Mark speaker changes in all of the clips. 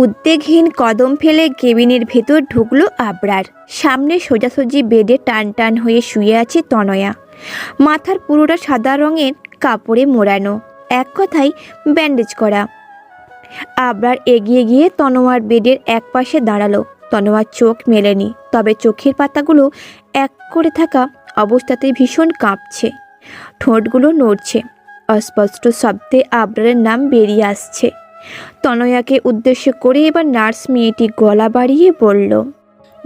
Speaker 1: উদ্বেগহীন কদম ফেলে কেবিনের ভেতর ঢুকলো আবরার। সামনে সোজাসুজি বেডে টান টান হয়ে শুয়ে আছে তনয়া। মাথার পুরোটা সাদা রঙের কাপড়ে মোড়ানো, এক কথায় ব্যান্ডেজ করা। আবরার এগিয়ে গিয়ে তনোয়ার বেডের এক পাশে দাঁড়ালো। তনোয়ার চোখ মেলেনি, তবে চোখের পাতাগুলো এক করে থাকা অবস্থাতেই ভীষণ কাঁপছে, ঠোঁটগুলো নড়ছে। অস্পষ্ট শব্দে আবরারের নাম বেরিয়ে আসছে। তনয়াকে উদ্দেশ্য করে এবার নার্স মেয়েটি গলা বাড়িয়ে বলল,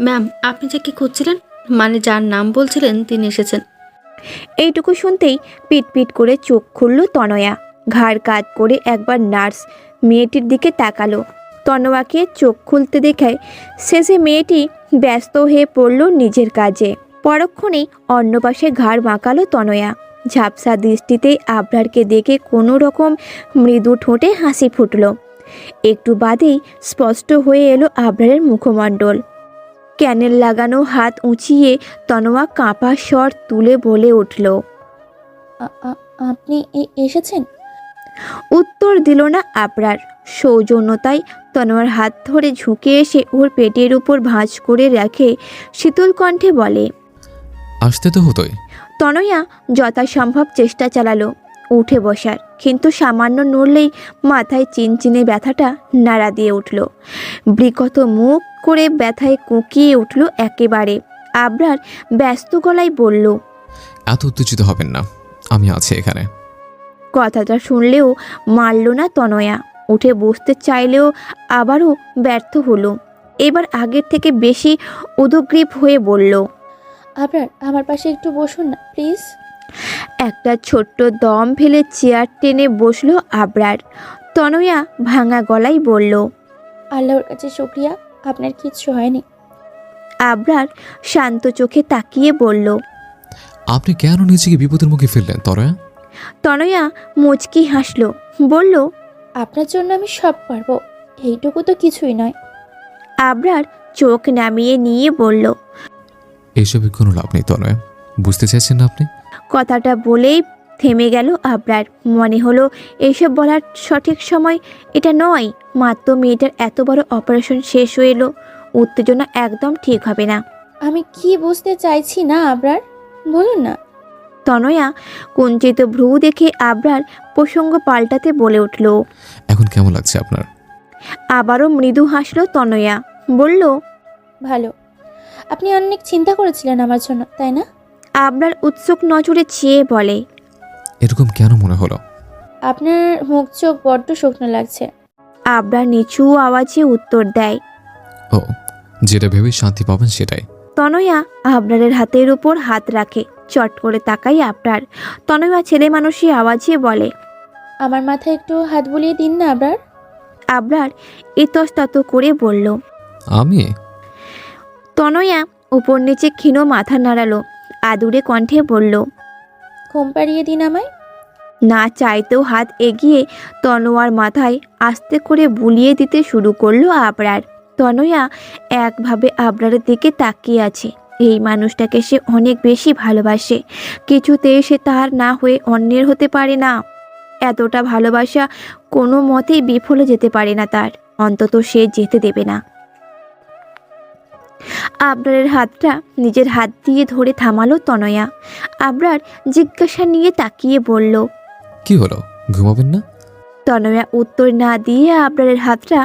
Speaker 2: ম্যাম, আপনি যাকে খুঁজছিলেন, মানে যার নাম বলছিলেন, তিনি এসেছেন।
Speaker 1: এইটুকু শুনতেই পিট পিট করে চোখ খুলল তনয়া। ঘাড় কাত করে একবার নার্স মেয়েটির দিকে তাকালো। তনয়াকে চোখ খুলতে দেখায় শেষে মেয়েটি ব্যস্ত হয়ে পড়ল নিজের কাজে। পরক্ষণেই অন্য পাশে ঘাড় বাঁকালো তনয়া। ঝাপসা দৃষ্টিতেই আবরারকে দেখে কোনো রকম মৃদু ঠোঁটে হাসি ফুটল। একটু বাদেই স্পষ্ট হয়ে এলো আবরারের মুখমণ্ডল। ক্যানেল লাগানো হাত উঁচিয়ে তনোয়া কাঁপা স্বর তুলে বলে উঠল,
Speaker 3: আপনি এসেছেন?
Speaker 1: উত্তর দিল না আবরার। সৌজন্যতায় তনোয়ার হাত ধরে ঝুঁকে এসে ওর পেটের উপর ভাঁজ করে রেখে শীতল কণ্ঠে বলে,
Speaker 4: আসতে তো হতোই।
Speaker 1: তনয়া যথাসম্ভব চেষ্টা চালালো উঠে বসার, কিন্তু সামান্য নড়লেই মাথায় চিনচিনে ব্যথাটা নাড়া দিয়ে উঠল। বিকট মুখ করে ব্যথায় কুঁকিয়ে উঠল একেবারে। আবরার ব্যস্ত গলায় বলল,
Speaker 4: এত উত্তেজিত হবেন না, আমি আছি এখানে।
Speaker 1: কথাটা শুনলেও মারল না তনয়া। উঠে বসতে চাইলেও আবারও ব্যর্থ হলো। এবার আগের থেকে বেশি উদগ্রীব হয়ে বলল,
Speaker 3: আবরার, আমার পাশে একটু বসুন না প্লিজ।
Speaker 1: একটা ছোট্ট দম ফেলে চেয়ার টেনে বসলো আবরার। তনয়া ভাঙা গলায় বলল,
Speaker 3: আল্লাহর কাছে শুকরিয়া, আপনার কিচ্ছু হয়নি।
Speaker 1: আবরার শান্ত চোখে তাকিয়ে বলল,
Speaker 4: আপনি কেন নিজেকে বিপদের মুখে ফেললেন তরয়া?
Speaker 1: তনয়া মুচকি হাসলো, বলল,
Speaker 3: আপনার জন্য আমি সব পারবো, এইটুকু তো কিছুই নয়।
Speaker 1: আবরার চোখ নামিয়ে নিয়ে বলল,
Speaker 4: এইসবে কোনো লাভ নেই তনয়া, বুঝতে চাইছেন না আপনি?
Speaker 1: কথাটা বলেই থেমে গেল আবরার। মনে হলো এইসব বলার সঠিক সময় এটা নয়। মাত্র মেয়েটার এত বড় অপারেশন শেষ হয়ে এলো, উত্তেজনা একদম ঠিক হবে না।
Speaker 3: আমি কি বুঝতে চাইছি না আবরার, বলুন না।
Speaker 1: তনয়া কুঞ্চিত ভ্রু দেখে আবরার প্রসঙ্গ পাল্টাতে বলে উঠল,
Speaker 4: এখন কেমন লাগছে আপনার?
Speaker 1: আবারও মৃদু হাসল তনয়া, বলল,
Speaker 3: ভালো। আপনি অনেক চিন্তা করেছিলেন আমার জন্য, তাই না?
Speaker 1: আবরার উৎসুক নজরে চেয়ে বলে,
Speaker 4: এরকম কেন মনে হলো?
Speaker 3: আপনার মুখ চোখ বড্ড শুকনো লাগছে।
Speaker 1: আবরার নিচু আওয়াজে উত্তর দেয়।
Speaker 4: ও, যেটা ভেবে শান্তি পাবেন সেটাই।
Speaker 1: তনয়া আবরারের হাতের উপর হাত রাখে। চট করে তাকাই আবরার। তনয়া ছেলে মানুষই আওয়াজে বলে,
Speaker 3: আমার মাথায় একটু হাত বুলিয়ে দিন না আবরার।
Speaker 1: আবরার ইতস্তত করে বলল।
Speaker 4: আমি?
Speaker 1: তনয়া উপর নিচে ক্ষীণ মাথা নাড়ালো, আদুরে কণ্ঠে বলল,
Speaker 3: ঘুম পাড়িয়ে দিন আমায়।
Speaker 1: না চাইতেও হাত এগিয়ে তনোয়ার মাথায় আস্তে করে বুলিয়ে দিতে শুরু করলো আবরার। তনয়া একভাবে আবরারের দিকে তাকিয়ে আছে। এই মানুষটাকে সে অনেক বেশি ভালোবাসে। কিছুতেই সে তার না হয়ে অন্যের হতে পারে না। এতটা ভালোবাসা কোনো মতেই বিফলে যেতে পারে না তার, অন্তত সে যেতে দেবে না। আবরারের হাতটা নিজের হাত দিয়ে ধরে থামালো তনয়া। আবরার জিজ্ঞাসা নিয়ে তাকিয়ে বলল,
Speaker 4: কি হলো, ঘুমাবেন না?
Speaker 1: তনয়া উত্তর না দিয়ে আবরারের হাতটা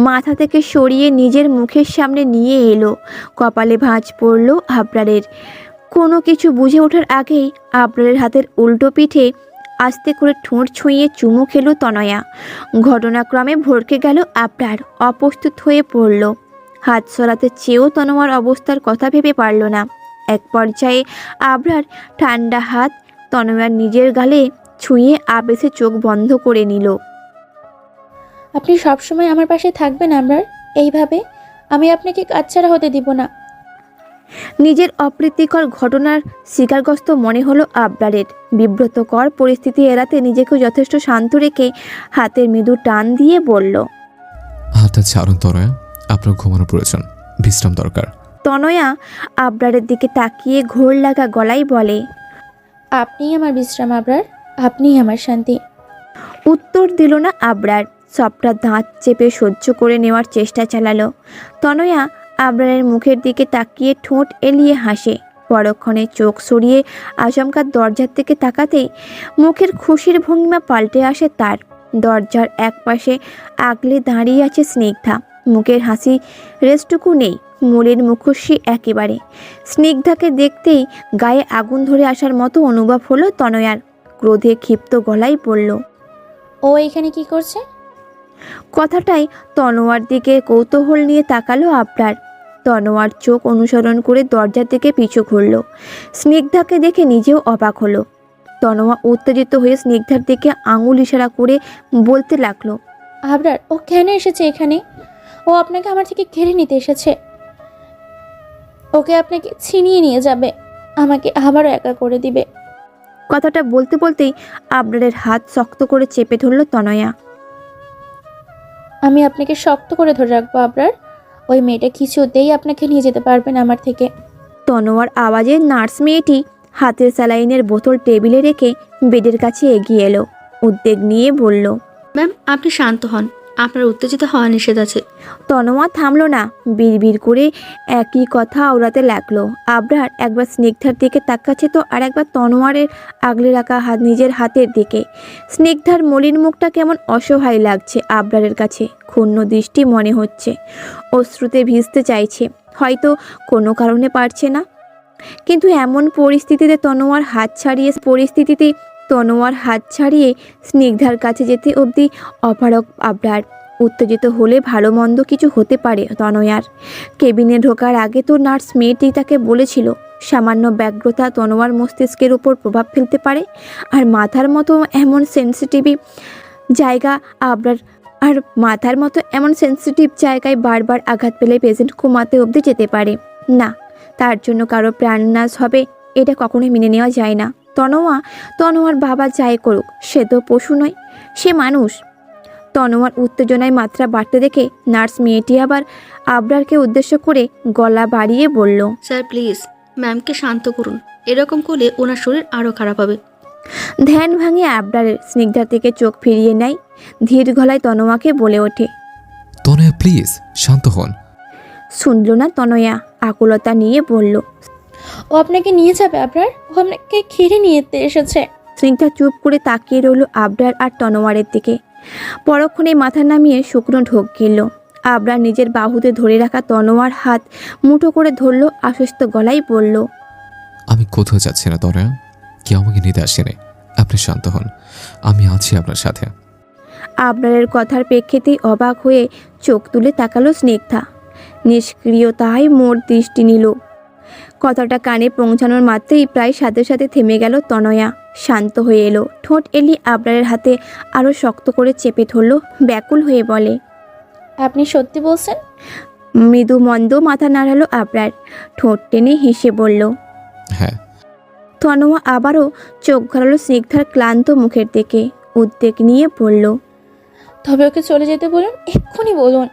Speaker 1: মাথা থেকে সরিয়ে নিজের মুখের সামনে নিয়ে এলো। কপালে ভাঁজ পড়ল আবরারের। কোনো কিছু বুঝে ওঠার আগেই আবরারের হাতের উল্টো পিঠে আস্তে করে ঠোঁট ছুঁয়ে চুমু খেলো তনয়া। ঘটনাক্রমে ভড়কে গেল আবরার, অপ্রস্তুত হয়ে পড়ল। হাত সরাতে চেয়েও তনোয়ার অবস্থার কথা ভেবে পারল না। এক পর্যায়ে আবরার ঠান্ডা হাত তনোয়ার নিজের গালে ছুঁয়ে আবেশে চোখ বন্ধ করে নিল।
Speaker 3: আপনি সবসময় আমার পাশে থাকবেন আবরার, এইভাবে আমি আপনাকে কাছছাড়া হতে দিব না।
Speaker 1: নিজের অপ্রীতিকর ঘটনার শিকারগ্রস্ত মনে হলো আবরারের। বিব্রতকর পরিস্থিতি এড়াতে নিজেকে যথেষ্ট শান্ত রেখে হাতের মৃদু টান দিয়ে বলল,
Speaker 4: হাতটা ছাড়ুন তনয়া, আপনার ঘুমানোর প্রয়োজন, বিশ্রাম দরকার।
Speaker 1: তনয়া আবরারের দিকে তাকিয়ে ঘোর লাগা গলায় বলে,
Speaker 3: আপনিই আমার বিশ্রাম আবরার, আপনিই আমার শান্তি।
Speaker 1: উত্তর দিল না আবরার। সবটা দাঁত চেপে সহ্য করে নেওয়ার চেষ্টা চালালো। তনয়া আবরারের মুখের দিকে তাকিয়ে ঠোঁট এলিয়ে হাসে। পরক্ষণে চোখ সরিয়ে আচমকা দরজার দিকে তাকাতেই মুখের খুশির ভঙ্গিমা পাল্টে আসে তার। দরজার একপাশে আগলে দাঁড়িয়ে আছে স্নিগ্ধা। মুখের হাসি রেসটুকু নেই, মলিন মুখোশী একেবারে। স্নিগ্ধাকে দেখতেই গায়ে আগুন ধরে আসার মতো অনুভব হলো তনয়ার। ক্রোধে ক্ষিপ্ত গলায় বলল,
Speaker 3: ও এখানে কি করছে?
Speaker 1: কথাটাই তনোয়ার দিকে কৌতূহল নিয়ে তাকালো আবরার। তনোয়ার চোখ অনুসরণ করে দরজার দিকে পিছু ঘুরল। স্নিগ্ধাকে দেখে নিজেও অবাক হলো। তনোয়া উত্তেজিত হয়ে স্নিগ্ধার দিকে আঙুল ইশারা করে বলতে লাগলো,
Speaker 3: আবরার, ও কেন এসেছে এখানে? ও আপনাকে আমার থেকে কেড়ে নিতে এসেছে। ওকে আপনাকে ছিনিয়ে নিয়ে যাবে, আমাকে আবারও একা করে দিবে।
Speaker 1: কথাটা বলতে বলতেই আবরারের হাত শক্ত করে চেপে ধরল তনয়া।
Speaker 3: আমি আপনাকে শক্ত করে ধরে রাখবো আবরার। ওই মেয়েটা কিছুতেই আপনাকে নিয়ে যেতে পারবে না আমার থেকে।
Speaker 1: তনোয়ার আওয়াজে নার্স মেয়েটি হাতের স্যালাইনের বোতল টেবিলে রেখে বেডের কাছে এগিয়ে এলো। উদ্বেগ নিয়ে বলল,
Speaker 2: ম্যাম আপনি শান্ত হন, আপনার উত্তেজিত হওয়া নিষেধ আছে।
Speaker 1: তনোয়া থামলো না, বিড়বিড় করে একই কথা আওড়াতে লাগলো। আবরার একবার স্নিগ্ধার দিকে তাকাচ্ছে তো আর একবার তনোয়ারের আগলে রাখা হাত নিজের হাতের দিকে। স্নিগ্ধার মলিন মুখটা কেমন অসহায় লাগছে আবরারের কাছে। ক্ষুণ্ণ দৃষ্টি মনে হচ্ছে, অশ্রুতে ভিজতে চাইছে, হয়তো কোনো কারণে পারছে না। কিন্তু এমন পরিস্থিতিতে তনোয়ার হাত ছাড়িয়ে স্নিগ্ধার কাছে যেতে অবধি অপারক আবরার। উত্তেজিত হলে ভালো মন্দ কিছু হতে পারে তনয়ার। কেবিনে ঢোকার আগে তো নার্স মেয়েটি তাকে বলেছিল সামান্য ব্যগ্রতা তনোয়ার মস্তিষ্কের উপর প্রভাব ফেলতে পারে। আর মাথার মতো এমন সেন্সিটিভ জায়গায় বারবার আঘাত পেলে পেশেন্ট কোমাতে অবধি যেতে পারে না। তার জন্য কারো প্রাণনাশ হবে এটা কখনোই মেনে নেওয়া যায় না। তনোয়ার বাবা যাই করুক, সে তো পশু নয়, সে মানুষ। তনোয়ার উত্তেজনায় মাত্রা বাড়তে দেখে নার্স মেয়েটি আবার আবরারকে উদ্দেশ্য করে গলা বাড়িয়ে বলল,
Speaker 2: স্যার প্লিজ ম্যামকে শান্ত করুন, এরকম করলে ওনার শরীর আরও খারাপ হবে।
Speaker 1: ধ্যান ভাঙে আবরারের। স্নিগ্ধা থেকে চোখ ফিরিয়ে নেয়, ধীর গলায় তনোয়াকে বলে ওঠে,
Speaker 4: তনয়া প্লিজ শান্ত হন।
Speaker 1: শুনল না তনয়া, আকুলতা নিয়ে বলল,
Speaker 3: ও আপনাকে নিয়ে যাবে আবরার, ও আপনাকে ঘিরে নিয়ে এসেছে।
Speaker 1: স্নিগ্ধা চুপ করে তাকিয়ে রইল আবরার আর তনোয়ারের দিকে। পরক্ষণে মাথা নামিয়ে শুকনো ঢোক গিলল। আবরার নিজের বাহুতে ধরে রাখা তনোয়ার হাত মুঠো করে ধরল, আশ্বস্ত গলায় বলল,
Speaker 4: আমি কোথাও যাচ্ছি না তনয়া, কেউ আমাকে নিতে আসেনি। আপনি শান্ত হন, আমি আছি আপনার সাথে।
Speaker 1: আবরারের কথার প্রেক্ষিতেই অবাক হয়ে চোখ তুলে তাকালো স্নিগ্ধা। নিষ্ক্রিয়তায় মোর দৃষ্টি নিল। কথাটা কানে পৌঁছানোর মাত্রই প্রায় সাথে সাথে থেমে গেল তনয়া। শান্ত হয়ে এলো, ঠোঁট এলি আবরারের হাতে আরও শক্ত করে চেপে ধরল, ব্যাকুল হয়ে বলে,
Speaker 3: আপনি সত্যি বলছেন?
Speaker 1: মৃদু মন্দ মাথা নাড়ালো আবরার, ঠোঁট টেনে হেসে বলল।
Speaker 4: হ্যাঁ।
Speaker 1: তনোয়া আবারও চোখ ঘাড়ালো স্নিগ্ধার ক্লান্ত মুখের দিকে, উদ্বেগ নিয়ে বলল,
Speaker 3: তবে ওকে চলে যেতে বলুন, এক্ষুনি বলুন।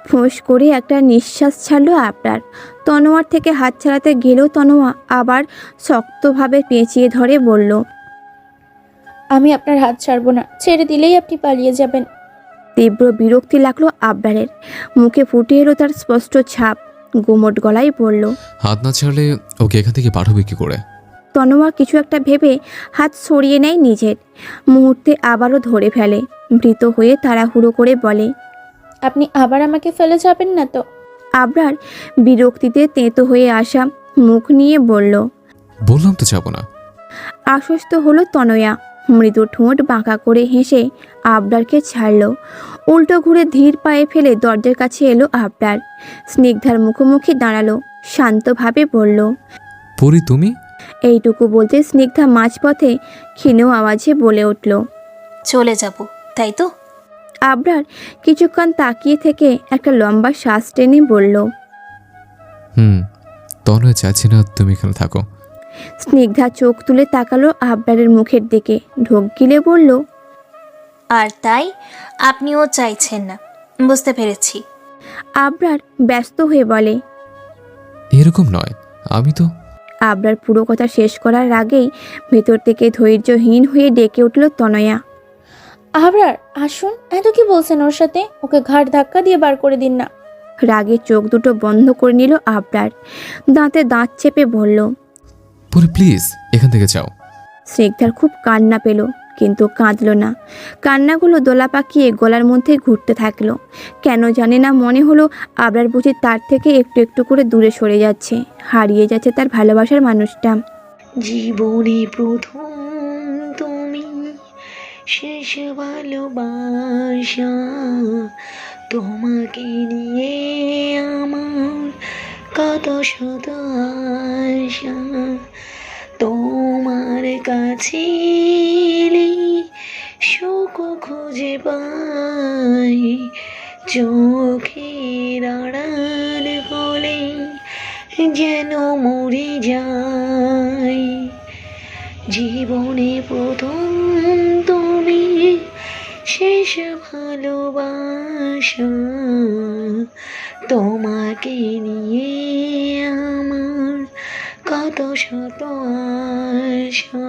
Speaker 1: ফোঁস করে একটা নিঃশ্বাস ছাড়লো আবরার। তনোয়ার থেকে হাত ছাড়াতে গেলেও তনোয়া আবার শক্তভাবে পেঁচিয়ে ধরে বলল,
Speaker 3: আমি আপনার হাত ছাড়বো না, ছেড়ে দিলেই আপনি পালিয়ে যাবেন।
Speaker 1: তীব্র বিরক্তি লাগলো আবরারের, মুখে ফুটে এলো তার স্পষ্ট ছাপ। গুমোট গলায় বলল,
Speaker 4: হাত না ছাড়লে ওকে এখান থেকে পাঠাবে কি করে?
Speaker 1: তনোয়া কিছু একটা ভেবে হাত সরিয়ে নেয় নিজের। মুহূর্তে আবারও ধরে ফেলে, ভীত হয়ে তাড়াহুড়ো করে বলে,
Speaker 3: আপনি আবার আমাকে ফেলে যাবেন না তো?
Speaker 1: আবরার বিরক্তিতে তেঁতো হয়ে আসা মুখ নিয়ে বলল।
Speaker 4: বললাম তো যাব না।
Speaker 1: আশ্বস্ত হলো তনয়া। মৃদু ঠোঁট বাঁকা করে হেসে আবরারকে ছাড়ল। উল্টো ঘুরে ধীর পায়ে ফেলে দরজার কাছে এলো আবরার। স্নিগ্ধার মুখোমুখি দাঁড়ালো, শান্তভাবে বলল,
Speaker 4: পরি তুমি?
Speaker 1: এইটুকু বলতে স্নিগ্ধা মাঝপথে ক্ষীণ আওয়াজে বলে উঠল,
Speaker 5: চলে যাব তাই তো?
Speaker 1: আবরার কিছুক্ষণ তাকিয়ে থেকে একটা লম্বা শ্বাস টেনে বলল,
Speaker 4: তনয়া চাইছি না তুমি এখানে থাকো।
Speaker 1: স্নিগ্ধা চোখ তুলে তাকালো আবরারের মুখের দিকে, ঢোক গিলে বলল,
Speaker 5: আর তাই আপনিও চাইছেন না, বুঝতে পেরেছি।
Speaker 1: আবরার ব্যস্ত হয়ে বলে,
Speaker 4: এরকম নয়, আমি তো।
Speaker 1: আবরার পুরো কথা শেষ করার আগেই ভেতর থেকে ধৈর্যহীন হয়ে ডেকে উঠল তনয়া,
Speaker 3: আবরার আসুন, এত কি বলছেন ওর সাথে? ওকে ঘাড় ধাক্কা দিয়ে বার করে দিন না।
Speaker 1: রাগে চোখ দুটো বন্ধ করে নিল আবরার, দাঁতে দাঁত চেপে বলল।
Speaker 4: পরি প্লিজ এখান থেকে যাও।
Speaker 1: স্নিগ্ধার খুব কান্না পেল, কিন্তু কাঁদল না। কান্নাগুলো দোলা পাকিয়ে গলার মধ্যে ঘুরতে থাকলো। কেন জানে না মনে হলো আবরার বুঝি তার থেকে একটু একটু করে দূরে সরে যাচ্ছে, হারিয়ে যাচ্ছে তার ভালোবাসার মানুষটা।
Speaker 6: জীবনে প্রথম তুমি, শেষ ভালোবাসা, তোমাকে নিয়ে আমার কত শত আশা, তোমার কাছে এলে সুখ খুঁজে পাই, চোখের আড়াল হলে যেন মরে যাই। জীবনে প্রথম তুমি, শেষ ভালোবাসা, তোমাকে নিয়ে আমার কত শত আশা,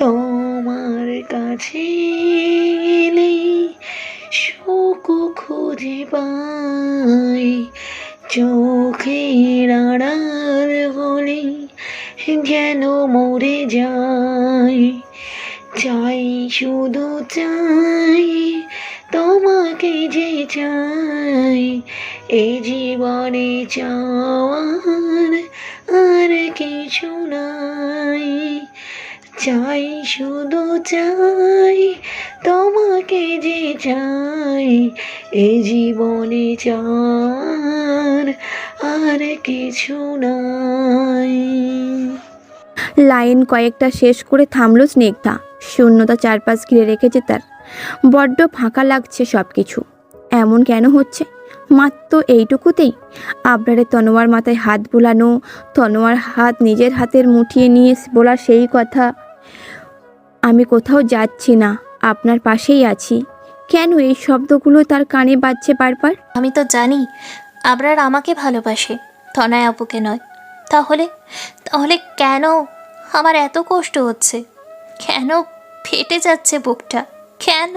Speaker 6: তোমার কাছে এলে সুখ খুঁজে পাই, চোখের আড়াল হলে যেন মরে যাই। চাই শুধু চাই তোমাকে যে চাই, এ জীবনে চাওয়ার আর কিছু নাই। চাই শুধু চাই তোমাকে যে চাই, এ জীবনে চাওয়ার আর কিছু নাই।
Speaker 1: লাইন কয়েকটা শেষ করে থামলো স্নিগ্ধা। শূন্যতা চারপাশ ঘিরে রেখেছে তার। বড্ড ফাঁকা লাগছে সব কিছু। এমন কেন হচ্ছে? মাত্র এইটুকুতেই আবরারের তনোয়ার মাথায় হাত বোলানো, তনোয়ার হাত নিজের হাতের মুঠিয়ে নিয়ে বলা সেই কথা, আমি কোথাও যাচ্ছি না, আপনার পাশেই আছি। কেন এই শব্দগুলো তার কানে বাজছে বারবার?
Speaker 5: আমি তো জানি আবরার আমাকে ভালোবাসে, তনয় আপুকে নয়। তাহলে তাহলে কেন আমার এত কষ্ট হচ্ছে? কেন ফেটে যাচ্ছে বুকটা? কেন?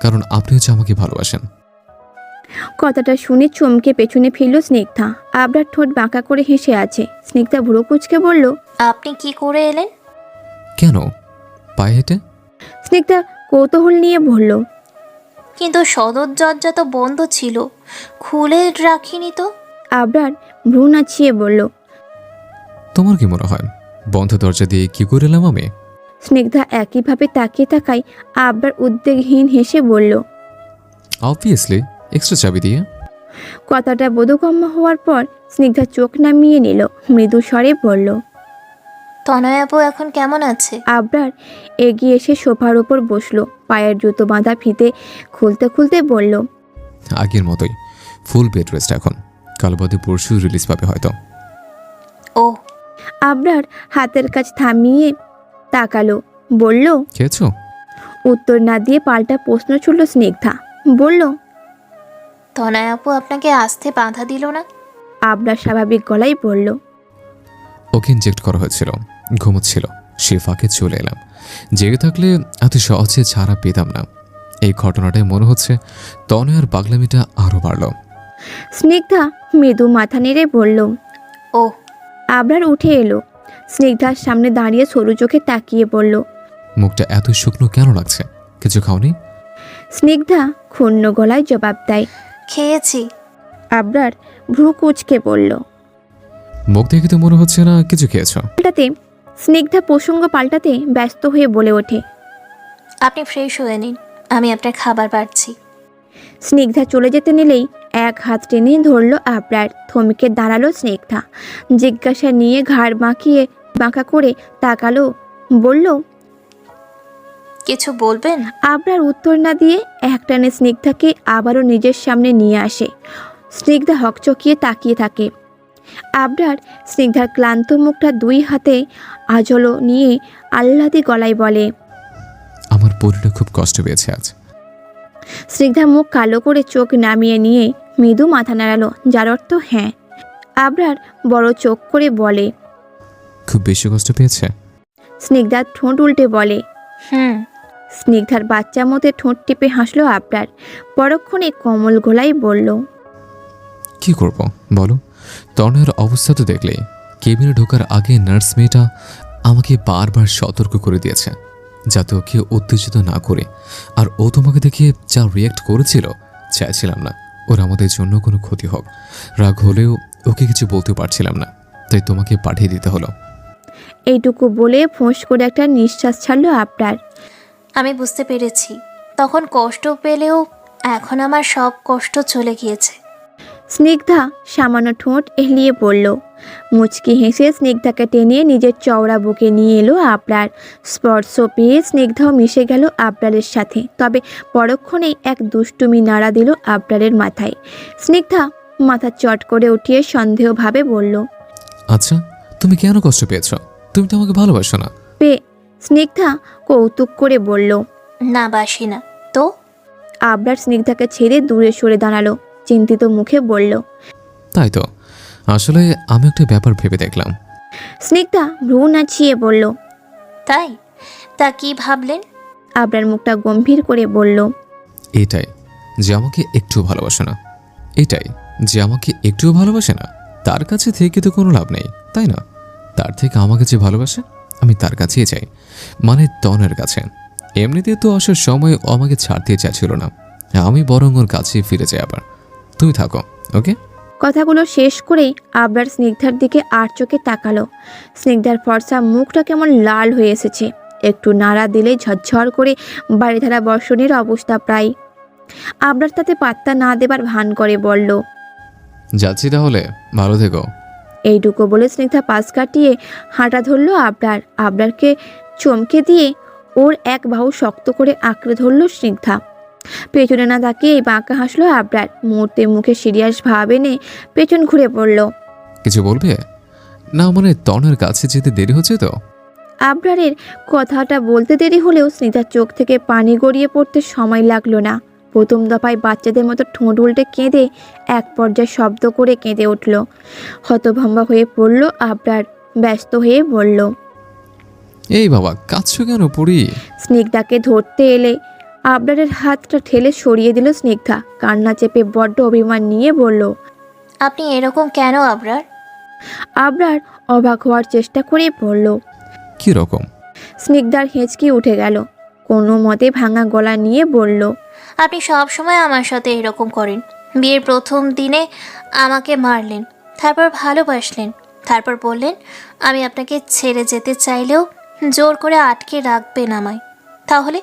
Speaker 4: কারণ আপনি হচ্ছে আমাকে ভালোবাসেন।
Speaker 1: কথাটা শুনে চমকে পেছনে ফিরল স্নিগ্ধা। আবরার ঠোঁট বাঁকা করে হেসে আছে। স্নিগ্ধা ভুরু কুঁচকে বলল,
Speaker 5: আপনি কি করে এলেন?
Speaker 4: কেন পায়ে হেঁটে?
Speaker 1: স্নিগ্ধা কৌতূহল নিয়ে বলল,
Speaker 5: কিন্তু সদর দরজা তো বন্ধ ছিল, খুলে রাখিনি তো।
Speaker 1: আবরার ভ্রু নাচিয়ে বলল।
Speaker 4: তোমার কি মনে হয় বন্ধ দরজা দিয়ে কি করে এলাম আমি?
Speaker 1: স্নিগ্ধা একইভাবে তাকিয়ে থাকায় আবরার উদ্বেগহীন হেসে বলল,
Speaker 4: অবভিয়াসলি এক্সট্রা চাবি দিয়ে।
Speaker 1: কথাটা বোধগম্য হওয়ার পর স্নিগ্ধা চোখ নামিয়ে নিল, মৃদু স্বরে বলল।
Speaker 5: তনয় আপু এখন কেমন আছে?
Speaker 1: আবরার এগিয়ে এসে সোফার ওপর বসলো, পায়ের জুতো বাঁধা ফিতে খুলতে খুলতে বলল,
Speaker 4: আগের মতোই ফুল বেড রেস্ট এখন। কাল বাদে পরশু রিলিজ পাবে হয়তো।
Speaker 5: ও
Speaker 1: আবরার হাতের কাজ থামিয়ে তাকালো, বলল।
Speaker 4: খেয়েছো?
Speaker 1: উত্তর না দিয়ে পাল্টা প্রশ্ন ছুড়ল স্নিগ্ধা, বলল।
Speaker 5: তনয় আপু আপনাকে আসতে বাধা দিল না?
Speaker 1: আবরার স্বাভাবিক গলায় বলল,
Speaker 4: ওকে ইনজেক্ট করা হয়েছিল, ঘুমোচ্ছিল, সে ফাঁকে চলে এলাম। জেগে থাকলে এত সহজে ছাড়া পেতাম না। এই ঘটনাটায় মনে হচ্ছে তনয়ার পাগলামিটা আরও বাড়ল।
Speaker 1: স্নিগ্ধা মৃদু মাথা নেড়ে বলল।
Speaker 5: ও
Speaker 1: আবরার উঠে এলো, স্নিগ্ধার সামনে দাঁড়িয়ে সরু চোখে তাকিয়ে বলল।
Speaker 4: মুখটা এত শুকনো কেন লাগছে? কিছু খাওনি?
Speaker 1: স্নিগ্ধা ক্ষুণ্ণ গলায় জবাব দেয়।
Speaker 5: খেয়েছি।
Speaker 1: আবরার ভ্রু কুঁচকে বলল।
Speaker 4: মুখ দেখে তো মনে হচ্ছে না কিছু খেয়েছো।
Speaker 1: পাল্টাতে স্নিগ্ধা প্রসঙ্গ পাল্টাতে ব্যস্ত হয়ে বলে ওঠে,
Speaker 5: আপনি ফ্রেশ হয়ে নিন, আমি আপনার খাবার বাড়ছি।
Speaker 1: স্নিগ্ধা চলে যেতে নিলেই এক হাত টেনে ধরল আবরার। থমকে দাঁড়ালো স্নিগ্ধা, জিজ্ঞাসা নিয়ে ঘাড় বাঁকা করে তাকালো, বলল।
Speaker 5: কিছু বলবেন?
Speaker 1: আবরার উত্তর না দিয়ে একটানে স্নিগ্ধাকে আবারও নিজের সামনে নিয়ে আসে। স্নিগ্ধা হকচকিয়ে তাকিয়ে থাকে। আবরার স্নিগ্ধার ক্লান্ত মুখটা দুই হাতে আজলো নিয়ে আহ্লাদি গলায় বলে,
Speaker 4: আমার পরিটা খুব কষ্ট পেয়েছে আজ।
Speaker 1: স্নিগ্ধা মুখ কালো করে চোখ নামিয়ে নিয়ে মৃদু মাথা নাড়ালো, যার অর্থ হ্যাঁ। আবরার বড় চোখ করে বলে,
Speaker 4: খুব বেশি কষ্ট পেয়েছে?
Speaker 1: স্নিগ্ধা ঠোঁট উল্টে বলে।
Speaker 5: হুম।
Speaker 1: স্নিগ্ধার বাচ্চা মতে ঠোঁট টিপে হাসলো আবরার। পরক্ষণে কমল গলায় বলল,
Speaker 4: কি করব বলো? তনয়ের অবস্থা তো দেখলেই। কেবিনে ঢোকার আগে নার্স মেয়েটা আমাকে বারবার সতর্ক করে দিয়েছে যাতে ওকে উত্তেজিত না করে। আর ও তোমাকে দেখে যা রিয়্যাক্ট করেছিল, চাইছিলাম না ওর আমাদের জন্য কোনো ক্ষতি হোক। রাগ হলেও ওকে কিছু বলতে পারছিলাম না, তাই তোমাকে পাঠিয়ে দিতে হলো।
Speaker 1: এইটুকু বলে ফোঁস করে একটা নিঃশ্বাস ছাড়লো আবরার।
Speaker 5: আমি বুঝতে পেরেছি, তখন কষ্ট পেলেও এখন আমার সব কষ্ট চলে গিয়েছে।
Speaker 1: স্নিগ্ধা সামান্য ঠোঁট এলিয়ে বলল। মুচকি হেসে স্নিগ্ধাকে টেনে নিজের চওড়া বুকে নিয়ে এলো আবরার। স্পর্শ পেয়ে স্নিগ্ধাও মিশে গেল আবরারের সাথে। তবে পরক্ষণেই এক দুষ্টুমি নাড়া দিল আবরারের মাথায়। স্নিগ্ধা মাথা চট করে উঠিয়ে সন্দেহভাবে বলল,
Speaker 4: আচ্ছা, তুমি কেন কষ্ট পেয়েছ? তুমি তো আমাকে ভালোবাসো না।
Speaker 1: স্নিগ্ধা কৌতুক করে বলল।
Speaker 5: না, বাসি না তো।
Speaker 1: আবরার স্নিগ্ধাকে ছেড়ে দূরে সরে দাঁড়ালো। চিন্তিত মুখে বলল,
Speaker 4: তাই তো, আসলে আমি একটা ব্যাপার ভেবে দেখলাম।
Speaker 1: স্নিগ্ধা ভ্রু নাচিয়ে বলল।
Speaker 5: তাই? তা কি ভাবলেন?
Speaker 1: আবরার মুখটা গম্ভীর করে বলল,
Speaker 4: এটাই যে আমাকে একটুও ভালোবাসে না। এটাই যে আমাকে একটুও ভালোবাসে না, তার কাছে থেকে তো কোনো লাভ নেই, তাই না? তার থেকে আমাকে যে ভালোবাসে আমি তার কাছেই চাই, মানে তনের কাছে। এমনিতে তো আসার সময় ও আমাকে ছাড়তে চাইছিল না, আমি বরং ওর কাছে ফিরে যাই। আবার তুমি থাকো, ওকে?
Speaker 1: কথাগুলো শেষ করেই আবরার স্নিগ্ধার দিকে আর চোখে তাকালো। স্নিগ্ধার ফর্সা মুখটা কেমন লাল হয়ে এসেছে। একটু নাড়া দিলে ঝরঝর করে বাড়িধারা বর্ষণের অবস্থা প্রায়। আবরার তাতে পাত্তা না দেবার ভান করে বলল,
Speaker 4: যাচ্ছি তাহলে, ভালো থেকো।
Speaker 1: এইটুকু বলে স্নিগ্ধা পাশ কাটিয়ে হাঁটা ধরলো আবরার। আবরারকে চমকে দিয়ে ওর এক বাহু শক্ত করে আঁকড়ে ধরল স্নিগ্ধা। পেছনে না তাকিয়ে বাঁকা হাসলো আবরার। মুহূর্তে মুখে সিরিয়াস ভাব এনে পেছন ঘুরে পড়ল।
Speaker 4: কিছু বলবে? না মানে তনের কাছে যেতে দেরি হচ্ছে তো।
Speaker 1: আবরারের কথাটা বলতে দেরি হলেও স্নিগ্ধার চোখ থেকে পানি গড়িয়ে পড়তে সময় লাগলো না। প্রথম দফায় বাচ্চাদের মতো ঠোঁট উল্টে কেঁদে এক পর্যায়ে শব্দ করে কেঁদে উঠল। হতভম্বা হয়ে পড়ল আবরার। ব্যস্ত হয়ে বলল,
Speaker 4: এই বাবা, কাঁদছো কেন পড়ি?
Speaker 1: স্নিগ্ধাকে ধরতে এলে আবরারের হাতটা ঠেলে সরিয়ে দিল স্নিগ্ধা। কান্না চেপে বড্ড অভিমান নিয়ে বলল।
Speaker 5: আপনি এরকম কেন আবরার?
Speaker 1: আবরার অবাক হওয়ার চেষ্টা করে বলল।
Speaker 4: কি রকম?
Speaker 1: স্নিগ্ধার হেঁচকি উঠে গেল। কোনো মতে ভাঙা গলা নিয়ে বলল,
Speaker 5: আপনি সব সময় আমার সাথে এরকম করেন। বিয়ের প্রথম দিনে আমাকে মারলেন, তারপর ভালোবাসলেন, তারপর বললেন আমি আপনাকে ছেড়ে যেতে চাইলেও জোর করে আটকে রাখবেন আমায়। তাহলে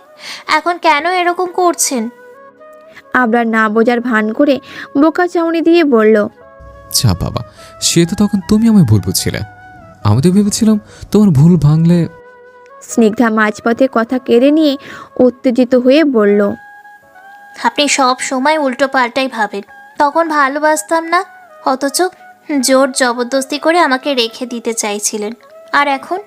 Speaker 5: এখন কেন এরকম করছেন?
Speaker 1: আবরার না বোঝার ভান করে বোকা চাউনি দিয়ে বলল,
Speaker 4: যা বাবা, সে তো তখন তুমি আমায় ভুল বুঝছিলে। আমি তো ভেবেছিলাম তোমার ভুল ভাঙলে।
Speaker 1: স্নিগ্ধা মাঝপথে কথা কেড়ে নিয়ে উত্তেজিত হয়ে বলল,
Speaker 5: আপনি সব সময় উল্টো পাল্টাই ভাবেন। তখন ভালোবাসতাম না, অথচ জোর জবরদস্তি করে আমাকে রেখে দিতে চাইছিলেন। আর এখন?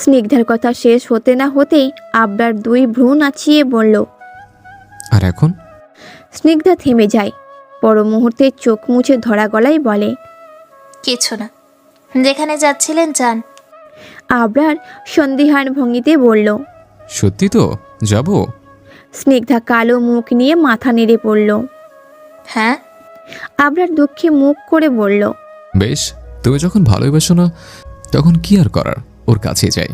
Speaker 1: স্নিগ্ধার কথা শেষ হতে না হতেই আবরার দুই ভ্রু নাচিয়ে বলল।
Speaker 4: আর এখন?
Speaker 1: স্নিগ্ধা থেমে যায়। পর মুহূর্তে চোখ মুছে ধরা গলায় বলে,
Speaker 5: কিছু না, যেখানে যাচ্ছিলেন যান।
Speaker 1: আবরার সন্দিহান ভঙ্গিতে বলল।
Speaker 4: সত্যি তো যাব?
Speaker 1: স্নিগ্ধা কালো মুখ নিয়ে মাথা নেড়ে পড়ল।
Speaker 5: হ্যাঁ।
Speaker 1: আবরার দুঃখে মুখ করে বলল,
Speaker 4: বেশ, তুমি যখন ভালোবাসো না তখন কি আর করার, ওর কাছে যাই।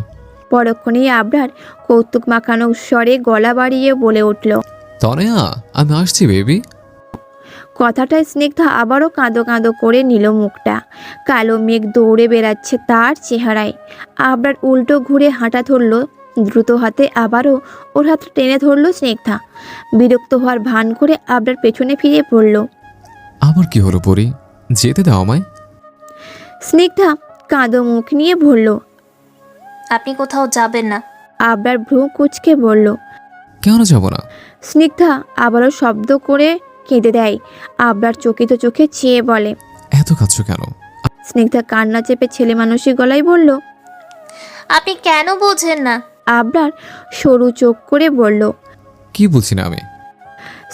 Speaker 1: পরক্ষণেই আবরার কৌতুক মাখানো স্বরে গলা বাড়িয়ে বলে উঠল।
Speaker 4: তনয়া, আমি আসছি বেবি।
Speaker 1: কথাটায় স্নিগ্ধা আবারও কাঁদো কাঁদো করে নিল মুখটা। কালো মেঘ দৌড়ে বেড়াচ্ছে তার চেহারায়। আবরার উল্টো ঘুরে হাঁটা ধরল দ্রুত হাতে। আবারও ওর হাত টেনে ধরল স্নিগ্ধা। বিরক্ত হওয়ার ভান করে আবরার পেছনে ফিরে পড়ল।
Speaker 4: আবার কি হলো পরি? যেতে দাও আমায়।
Speaker 1: স্নিগ্ধা কাঁদো মুখ নিয়ে বলল।
Speaker 5: আপনি কোথাও যাবেন না।
Speaker 1: আবরার ভ্রু কুঁচকে বলল।
Speaker 4: কেন যাব না?
Speaker 1: স্নিগ্ধা আবারও শব্দ করে কেঁদে দেয়। আবরার চকিত চোখে চেয়ে বলে।
Speaker 4: এত কাঁদছো কেন?
Speaker 1: স্নিগ্ধা কান্না চেপে ছেলে মানুষই গলায় বলল।
Speaker 5: আপনি কেন বোঝেন না?
Speaker 1: আবরার সরু চোখ করে বলল।
Speaker 4: কি বলছি না আমি?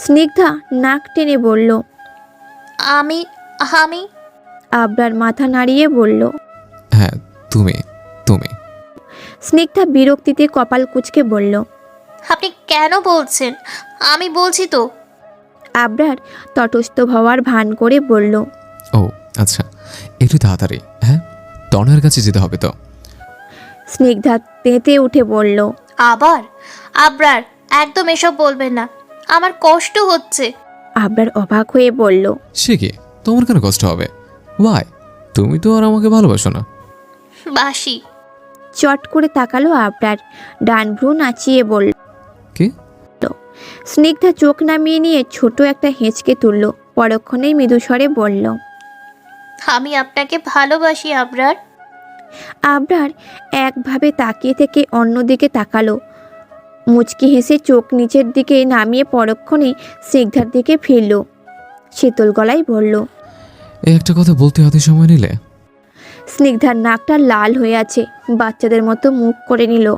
Speaker 1: স্নিগ্ধা নাক টেনে বলল।
Speaker 5: আমি আমি
Speaker 1: আবরার মাথা নাড়িয়ে বলল।
Speaker 4: হ্যাঁ, তুমি তুমি
Speaker 1: স্নিগ্ধা বিরক্তিতে কপাল কুঁচকে বলল।
Speaker 5: আপনি কেন বলছেন? আমি বলছি তো।
Speaker 1: আবরার তটস্থ হওয়ার ভান করে বলল।
Speaker 4: ও আচ্ছা, একটু তাড়াতাড়ি। হ্যাঁ, তনয়ের কাছে যেতে হবে তো।
Speaker 1: স্নিগ্ধা তেঁতে উঠে বলল।
Speaker 5: আবার? আবরার, একদম এসব বলবেন না, আমার কষ্ট হচ্ছে।
Speaker 1: আবরার অবাক হয়ে বলল।
Speaker 4: সে কি, তোমার কেন কষ্ট হবে? ওয়াই? তুমি তো আর আমাকে ভালোবাসো না।
Speaker 5: বাসি।
Speaker 1: চট করে তাকালো আবরার, ডান ভ্রু নাচিয়ে বলল।
Speaker 4: কি?
Speaker 1: স্নিগ্ধা চোখ নামিয়ে নিয়ে ছোট একটা হেঁচকে তুলল, পরক্ষণেই মৃদুস্বরে বলল।
Speaker 5: আমি আপনাকে ভালোবাসি আবরার।
Speaker 1: আবরার একভাবে তাকিয়ে থেকে অন্যদিকে তাকালো, মুচকি হেসে চোখ নিচের দিকে নামিয়ে পরক্ষণে স্নিগ্ধার দিকে ফিরল, শীতল গলায় বলল।
Speaker 4: এই একটা কথা বলতে হাতে সময় নিলে?
Speaker 1: স্নিগ্ধার নাকটা লাল হয়ে আছে, বাচ্চাদের মতো মুখ করে নিল।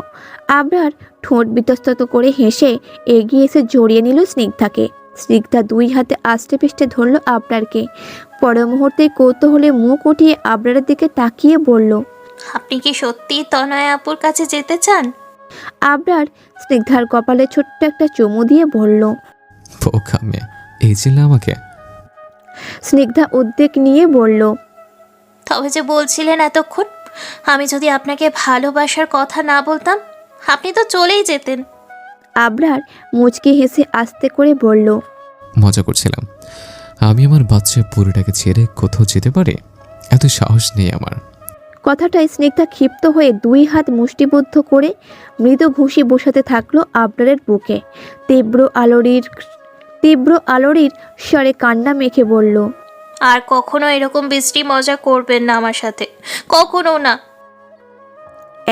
Speaker 1: আবরার ঠোঁট বিতস্তত করে হেসে এগিয়ে এসে জড়িয়ে নিল স্নিগ্ধাকে। স্নিগ্ধা দুই হাতে আষ্টে পিষ্টে ধরল আবরারকে, পর মুহূর্তে কৌতূহলে মুখ উঠিয়ে আবরারের দিকে তাকিয়ে বলল।
Speaker 5: আপনি কি সত্যি তনয় আপুর কাছে যেতে চান?
Speaker 1: আবরার স্নিগ্ধার কপালে ছোট্ট একটা চুমু দিয়ে বলল।
Speaker 4: বোকা মেয়ে, এই ছিল আমাকে?
Speaker 1: স্নিগ্ধা উদ্বেগ নিয়ে বলল।
Speaker 5: তবে যে বলছিলেন এতক্ষণ, আমি যদি আপনাকে ভালোবাসার কথা না বলতাম, আপনি তো চলেই যেতেন।
Speaker 1: আবরার মুচকি হেসে আস্তে করে বলল।
Speaker 4: মজা করছিলাম। আমি আমার বাচ্চা পুরীটাকে ছেড়ে কোথাও যেতে পারি? এত সাহস নেই আমার।
Speaker 1: কথাটায় স্নিগ্ধা ক্ষিপ্ত হয়ে দুই হাত মুষ্টিবদ্ধ করে মৃদু ঘুষি বসাতে থাকলো আবরারের বুকে। তীব্র আলোড়ির স্বরে কান্না মেখে বলল।
Speaker 5: আর কখনো এরকম বিশ্রী মজা করবেন না আমার সাথে, কখনো না।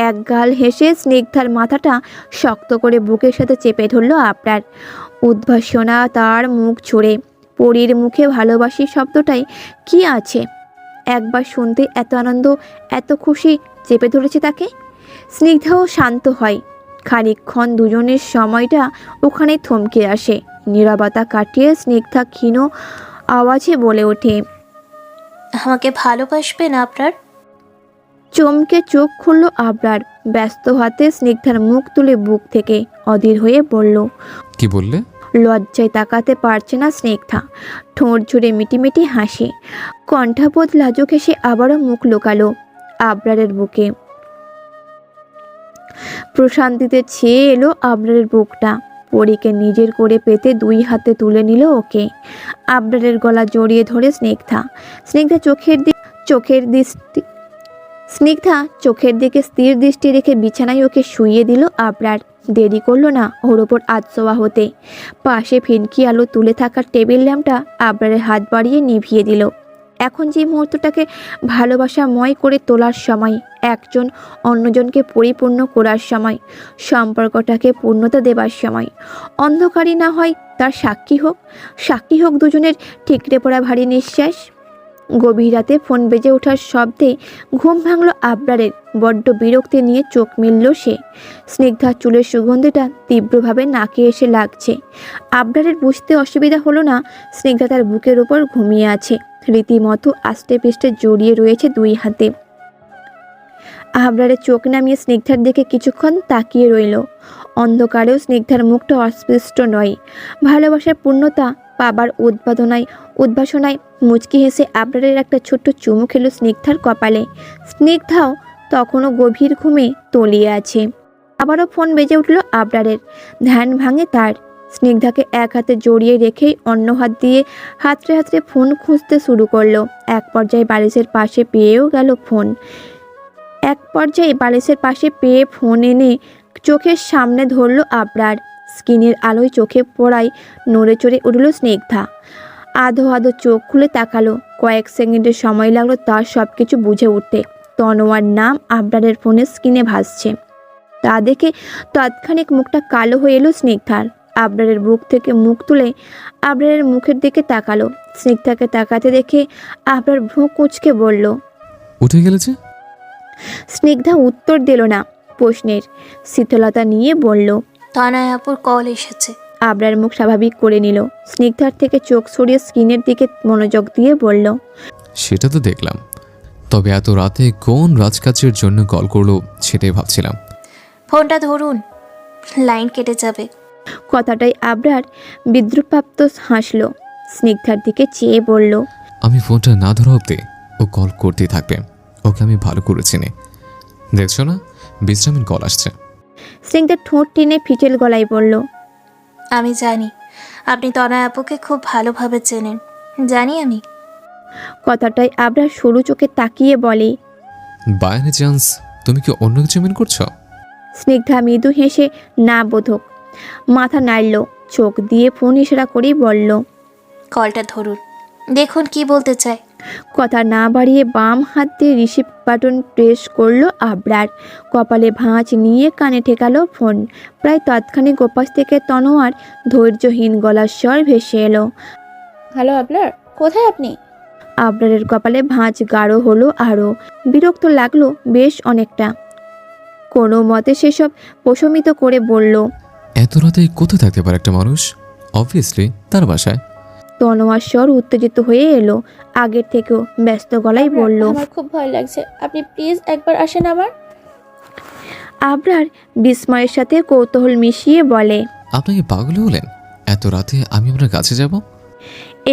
Speaker 1: এক গাল হেসে স্নিগ্ধার মাথাটা শক্ত করে বুকের সাথে চেপে ধরল আবরার। উদ্ভাসনা তার মুখ ছুড়ে। পরীর মুখে ভালোবাসি শব্দটাই কি আছে? একবার শুনতে এত আনন্দ, এত খুশি চেপে ধরেছে তাকে। স্নিগ্ধাও শান্ত হয়। খানিকক্ষণ দুজনের সময়টা ওখানে থমকে আসে। নীরবতা কাটিয়ে স্নিগ্ধা ক্ষীণ আওয়াজে বলে ওঠে।
Speaker 5: আমাকে ভালোবাসবেন আপনার?
Speaker 1: চমকে চোখ খুলল আবরার, ব্যস্ত হাতে স্নিগ্ধার মুখ তুলে বুক থেকে অধীর হয়ে বলল।
Speaker 4: কি বললে?
Speaker 1: লজ্জায় তাকাতে পারছে না স্নিগ্ধা, ঠোঁট জুড়ে মিটিমিটি হাসি, কণ্ঠাবোধ লাজুক হেসে আবারও মুখ লুকালো আবরারের বুকে। প্রশান্তিতে ছেয়ে এলো আবরারের বুকটা। পরীকে নিজের করে পেতে দুই হাতে তুলে নিল ওকে। আবরারের গলা জড়িয়ে ধরে স্নিগ্ধা চোখের দিকে স্থির দৃষ্টি রেখে বিছানায় ওকে শুইয়ে দিল আবরার। দেরি করলো না ওর ওপর আধশোয়া হতে। পাশে ফিনকি আলো তুলে থাকা টেবিল ল্যাম্পটা আবরারের হাত বাড়িয়ে নিভিয়ে দিল। এখন যে মুহূর্তটাকে ভালোবাসাময় করে তোলার সময়, একজন অন্যজনকে পরিপূর্ণ করার সময়, সম্পর্কটাকে পূর্ণতা দেবার সময়। অন্ধকারই না হয় তার সাক্ষী হোক দুজনের ঠিকরে পড়া ভারী নিঃশ্বাস। গভীর রাতে ফোন বেজে ওঠার শব্দে ঘুম ভাঙল আবরারের। বড্ড বিরক্তি নিয়ে চোখ মেলল সে। স্নিগ্ধার চুলের সুগন্ধিটা তীব্রভাবে নাকে এসে লাগছে। আবরারের বুঝতে অসুবিধা হলো না স্নিগ্ধা তার বুকের উপর ঘুমিয়ে আছে, রীতিমতো আষ্টে পৃষ্ঠে জড়িয়ে রয়েছে দুই হাতে। আবরারের চোখ নামিয়ে স্নিগ্ধার দিকে কিছুক্ষণ তাকিয়ে রইল। অন্ধকারেও স্নিগ্ধার মুখটা অস্পষ্ট নয়। ভালোবাসার পূর্ণতা পাবার উদ্ভাসনায় মুচকি হেসে আবরারের একটা ছোট্ট চুমু খেলো স্নিগ্ধার কপালে। স্নিগ্ধাও তখনও গভীর ঘুমে তলিয়ে আছে। আবারও ফোন বেজে উঠল আবরারের। ধ্যান ভাঙে তার। স্নিগ্ধাকে এক হাতে জড়িয়ে রেখেই অন্য হাত দিয়ে হাতড়ে হাতড়ে ফোন খুঁজতে শুরু করলো। এক পর্যায়ে বালিশের পাশে পেয়ে ফোন এনে চোখের সামনে ধরল আবরার। স্ক্রিনের আলোয় চোখে পড়ায় নড়ে চড়ে উঠল স্নিগ্ধা। আধো চোখ খুলে তাকালো। কয়েক সেকেন্ডের সময় লাগলো তার সব কিছু বুঝে উঠতে। তনোয়ার নাম আবরারের ফোনের স্ক্রিনে ভাসছে। তা দেখে তৎক্ষণিক মুখটা কালো হয়ে এলো স্নিগ্ধার। আবরারের বুক থেকে মুখ তুলে আবরারের মুখের দিকে তাকালো। স্নিগ্ধাকে তাকাতে দেখে আবরার ভ্রু কুঁচকে বলল।
Speaker 4: উঠে গেলে যে?
Speaker 1: স্নিগ্ধা উত্তর দিল না প্রশ্নের, শীতলতা নিয়ে বলল।
Speaker 5: তনয় আপুর কল এসেছে।
Speaker 1: আবরার মুখ স্বাভাবিক করে নিল। স্নিগ্ধার থেকে চোখ সরিয়ে স্ক্রিনের দিকে মনোযোগ দিয়ে বলল।
Speaker 4: সেটা তো দেখলাম, তবে এত রাতে কোন রাজকাজের জন্য কল করলো সেটাই ভাবছিলাম।
Speaker 5: ফোনটা ধরুন। লাইন কেটে যাবে।
Speaker 1: কথাটাই আবরার বিদ্রুপ্রাপ্ত হাসল। স্নিগ্ধার দিকে চেয়ে বলল,
Speaker 4: আমি ফোনটা না ধরা অব্দি ও কল করতেই থাকবে। ওকে আমি ভালো করে চিনি। দেখছো না, বিশ্রামীর কল আসছে।
Speaker 1: স্নিগ্ধার ঠোঁট টেনে ফিটেল গলায় বলল,
Speaker 5: আমি জানি আপনি তনয় আপুকে খুব ভালোভাবে চেনেন, জানি আমি।
Speaker 1: কথাটাই আবরার সরু চোখে তাকিয়ে বলে।
Speaker 4: বাই এনি চান্স তুমি কি অন্য কিছু মিন করছো?
Speaker 1: স্নিগ্ধা মৃদু হেসে না বোধক মাথা নাড়ল, চোখ দিয়ে ফোন ইশারা করেই বলল,
Speaker 5: কলটা ধরুন, দেখুন কি বলতে চায়।
Speaker 1: কথা না বাড়িয়ে বাম হাত দিয়ে রিসিভ বাটন প্রেস করলো আবরার। কপালে ভাঁজ নিয়ে কানে ঠেকালো ফোন। প্রায় তৎক্ষণিক গোপাস থেকে তনোয়ার ধৈর্যহীন গলার স্বর ভেসে এলো।
Speaker 3: হ্যালো আবলার, কোথায় আপনি?
Speaker 1: আবরারের কপালে ভাঁজ গাঢ় হলো আরও। বিরক্ত লাগলো বেশ অনেকটা। কোনো মতে সেসব প্রশমিত করে বলল,
Speaker 4: এত রাতে কোথায় থাকতে পারে একটা মানুষ? অবভিয়াসলি তার বাসায়।
Speaker 1: তনোয়ার স্বর উত্তেজিত হয়ে এলো। আগের থেকেও ব্যস্ত গলায়
Speaker 3: আবরার,
Speaker 1: বলল।
Speaker 3: আমার খুব ভয় লাগছে, আপনি প্লিজ একবার আসেন আমার।
Speaker 1: আবরার বিস্ময়ের সাথে কৌতূহল মিশিয়ে বলে,
Speaker 4: আপনি কি পাগল হলেন? এত রাতে আমি আপনার কাছে যাব?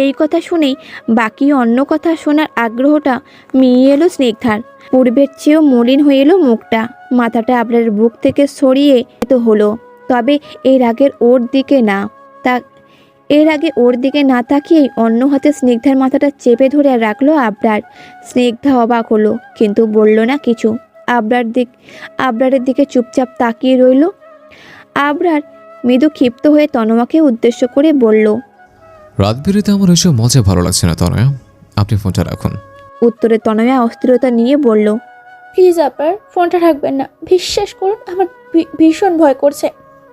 Speaker 1: এই কথা শুনেই বাকি অন্য কথা শোনার আগ্রহটা মিলিয়ে এলো স্নিগ্ধার। পূর্বের চেয়েও মলিন হয়ে এলো মুখটা। মাথাটা আবরারের বুক থেকে সরিয়ে তো হলো, তবে এর আগে ওর দিকে না তাকিয়েই অন্য হাতে স্নিগ্ধার মাথাটা চেপে ধরে রাখলো আবরার। স্নিগ্ধা অবাক হলো, কিন্তু বলল না কিছু। আবরারের দিকে চুপচাপ তাকিয়ে রইল। আবরার মৃদু ক্ষিপ্ত হয়ে তনোয়াকে উদ্দেশ্য করে বলল,
Speaker 4: রাত বেরোতে আমার ওইসব মজা ভালো লাগছে না তনয়া, আপনি ফোনটা রাখুন।
Speaker 1: উত্তরে তনয়া অস্থিরতা নিয়ে বলল,
Speaker 3: প্লিজ আবলার, ফোনটা রাখবেন না, বিশ্বাস করুন আমার ভীষণ ভয় করছে।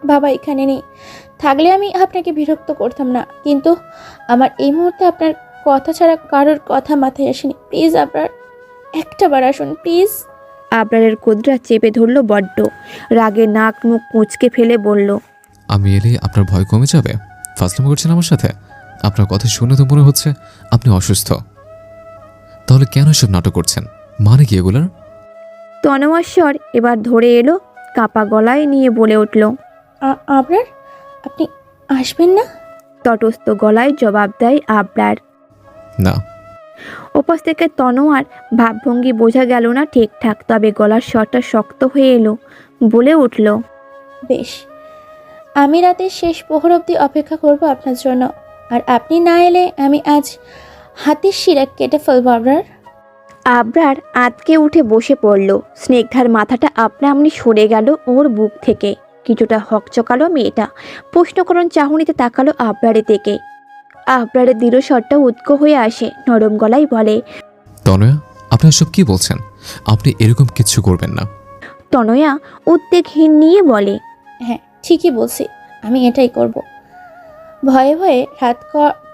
Speaker 3: বাবা এখানে নেই, থাকলে আমি আপনাকে বিরক্ত করতাম না, কিন্তু আমার এই মুহূর্তে আপনার কথা ছাড়া কারোর কথা মাথায় আসেনি। প্লিজ আবলার, একটা বার আসুন প্লিজ।
Speaker 1: আবরারের কুদরা চেপে ধরল বড্ড। রাগে নাক মুখ মুচকে ফেলে বলল,
Speaker 4: আমি এলে আপনার ভয় কমে যাবে? ফাজলামি করছেন আমার সাথে? আপনার কথা শুনে তো মনে হচ্ছে আপনি অসুস্থ। তাহলে কেন এসব নাটক করছেন? মানে কি এগুলার?
Speaker 1: তনোয়ার স্বর এবার ধরে এলো, কাপা গলায় নিয়ে বলে উঠল,
Speaker 3: আবলার, আপনি আসবেন না?
Speaker 1: তটস্থ গলায় জবাব দেয় আবরার।
Speaker 4: না।
Speaker 1: ওপাশ থেকে তনোয়ার ভাবভঙ্গি বোঝা গেল না ঠিকঠাক, তবে গলার স্বরটা শক্ত হয়ে এলো। বলে উঠল,
Speaker 3: বেশ, আমি রাতের শেষ প্রহর অবধি অপেক্ষা করব আপনার জন্য। আর আপনি না এলে আমি আজ হাতের শিরা কেটে ফেলবো আবরার।
Speaker 1: আবরার আতকে উঠে বসে পড়ল। স্নিগ্ধার মাথাটা আপনা আপনি সরে গেল ওর বুক থেকে। কিছুটা হকচকালো মেয়েটা। প্রশ্নকরণ চাহনিতে তাকালো আবরারের দিকে। আবরারের দৃঢ় স্বরটা উৎক হয়ে আসে, নরম গলায় বলে,
Speaker 4: তনয়া, আপনি এসব কি বলছেন? আপনি এরকম কিচ্ছু করবেন না।
Speaker 1: তনয়া উদ্বেগহীন নিয়ে বলে,
Speaker 3: হ্যাঁ ঠিকই বলছি, আমি এটাই করব। ভয়ে ভয়ে রাত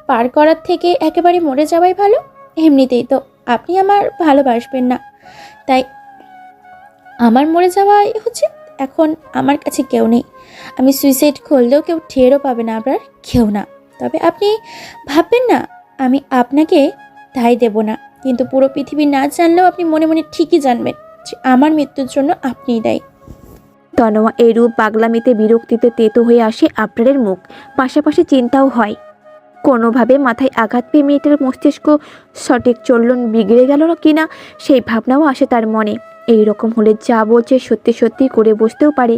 Speaker 3: পার করার থেকে একেবারে মরে যাওয়াই ভালো। এমনিতেই তো আপনি আমার ভালোবাসবেন না, তাই আমার মরে যাওয়াই উচিত। এখন আমার কাছে কেউ নেই, আমি সুইসাইড করলেও কেউ টেরও পাবে না, আবার কেউ না। তবে আপনি ভাববেন না আমি আপনাকে দায় দেব না, কিন্তু পুরো পৃথিবী না জানলেও আপনি মনে মনে ঠিকই জানবেন যে আমার মৃত্যুর জন্য আপনিই দায়ী।
Speaker 1: তনোয়া এরূপ পাগলামিতে বিরক্তিতে তেতো হয়ে আসে আবরারের মুখ। পাশাপাশি চিন্তাও হয়, কোনোভাবে মাথায় আঘাত পেয়ে মেয়েটার মস্তিষ্ক সঠিক চলন বিগড়ে গেল কিনা সেই ভাবনাও আসে তার মনে। এই রকম হলে যা বলছে সত্যি সত্যি করে বসতেও পারে।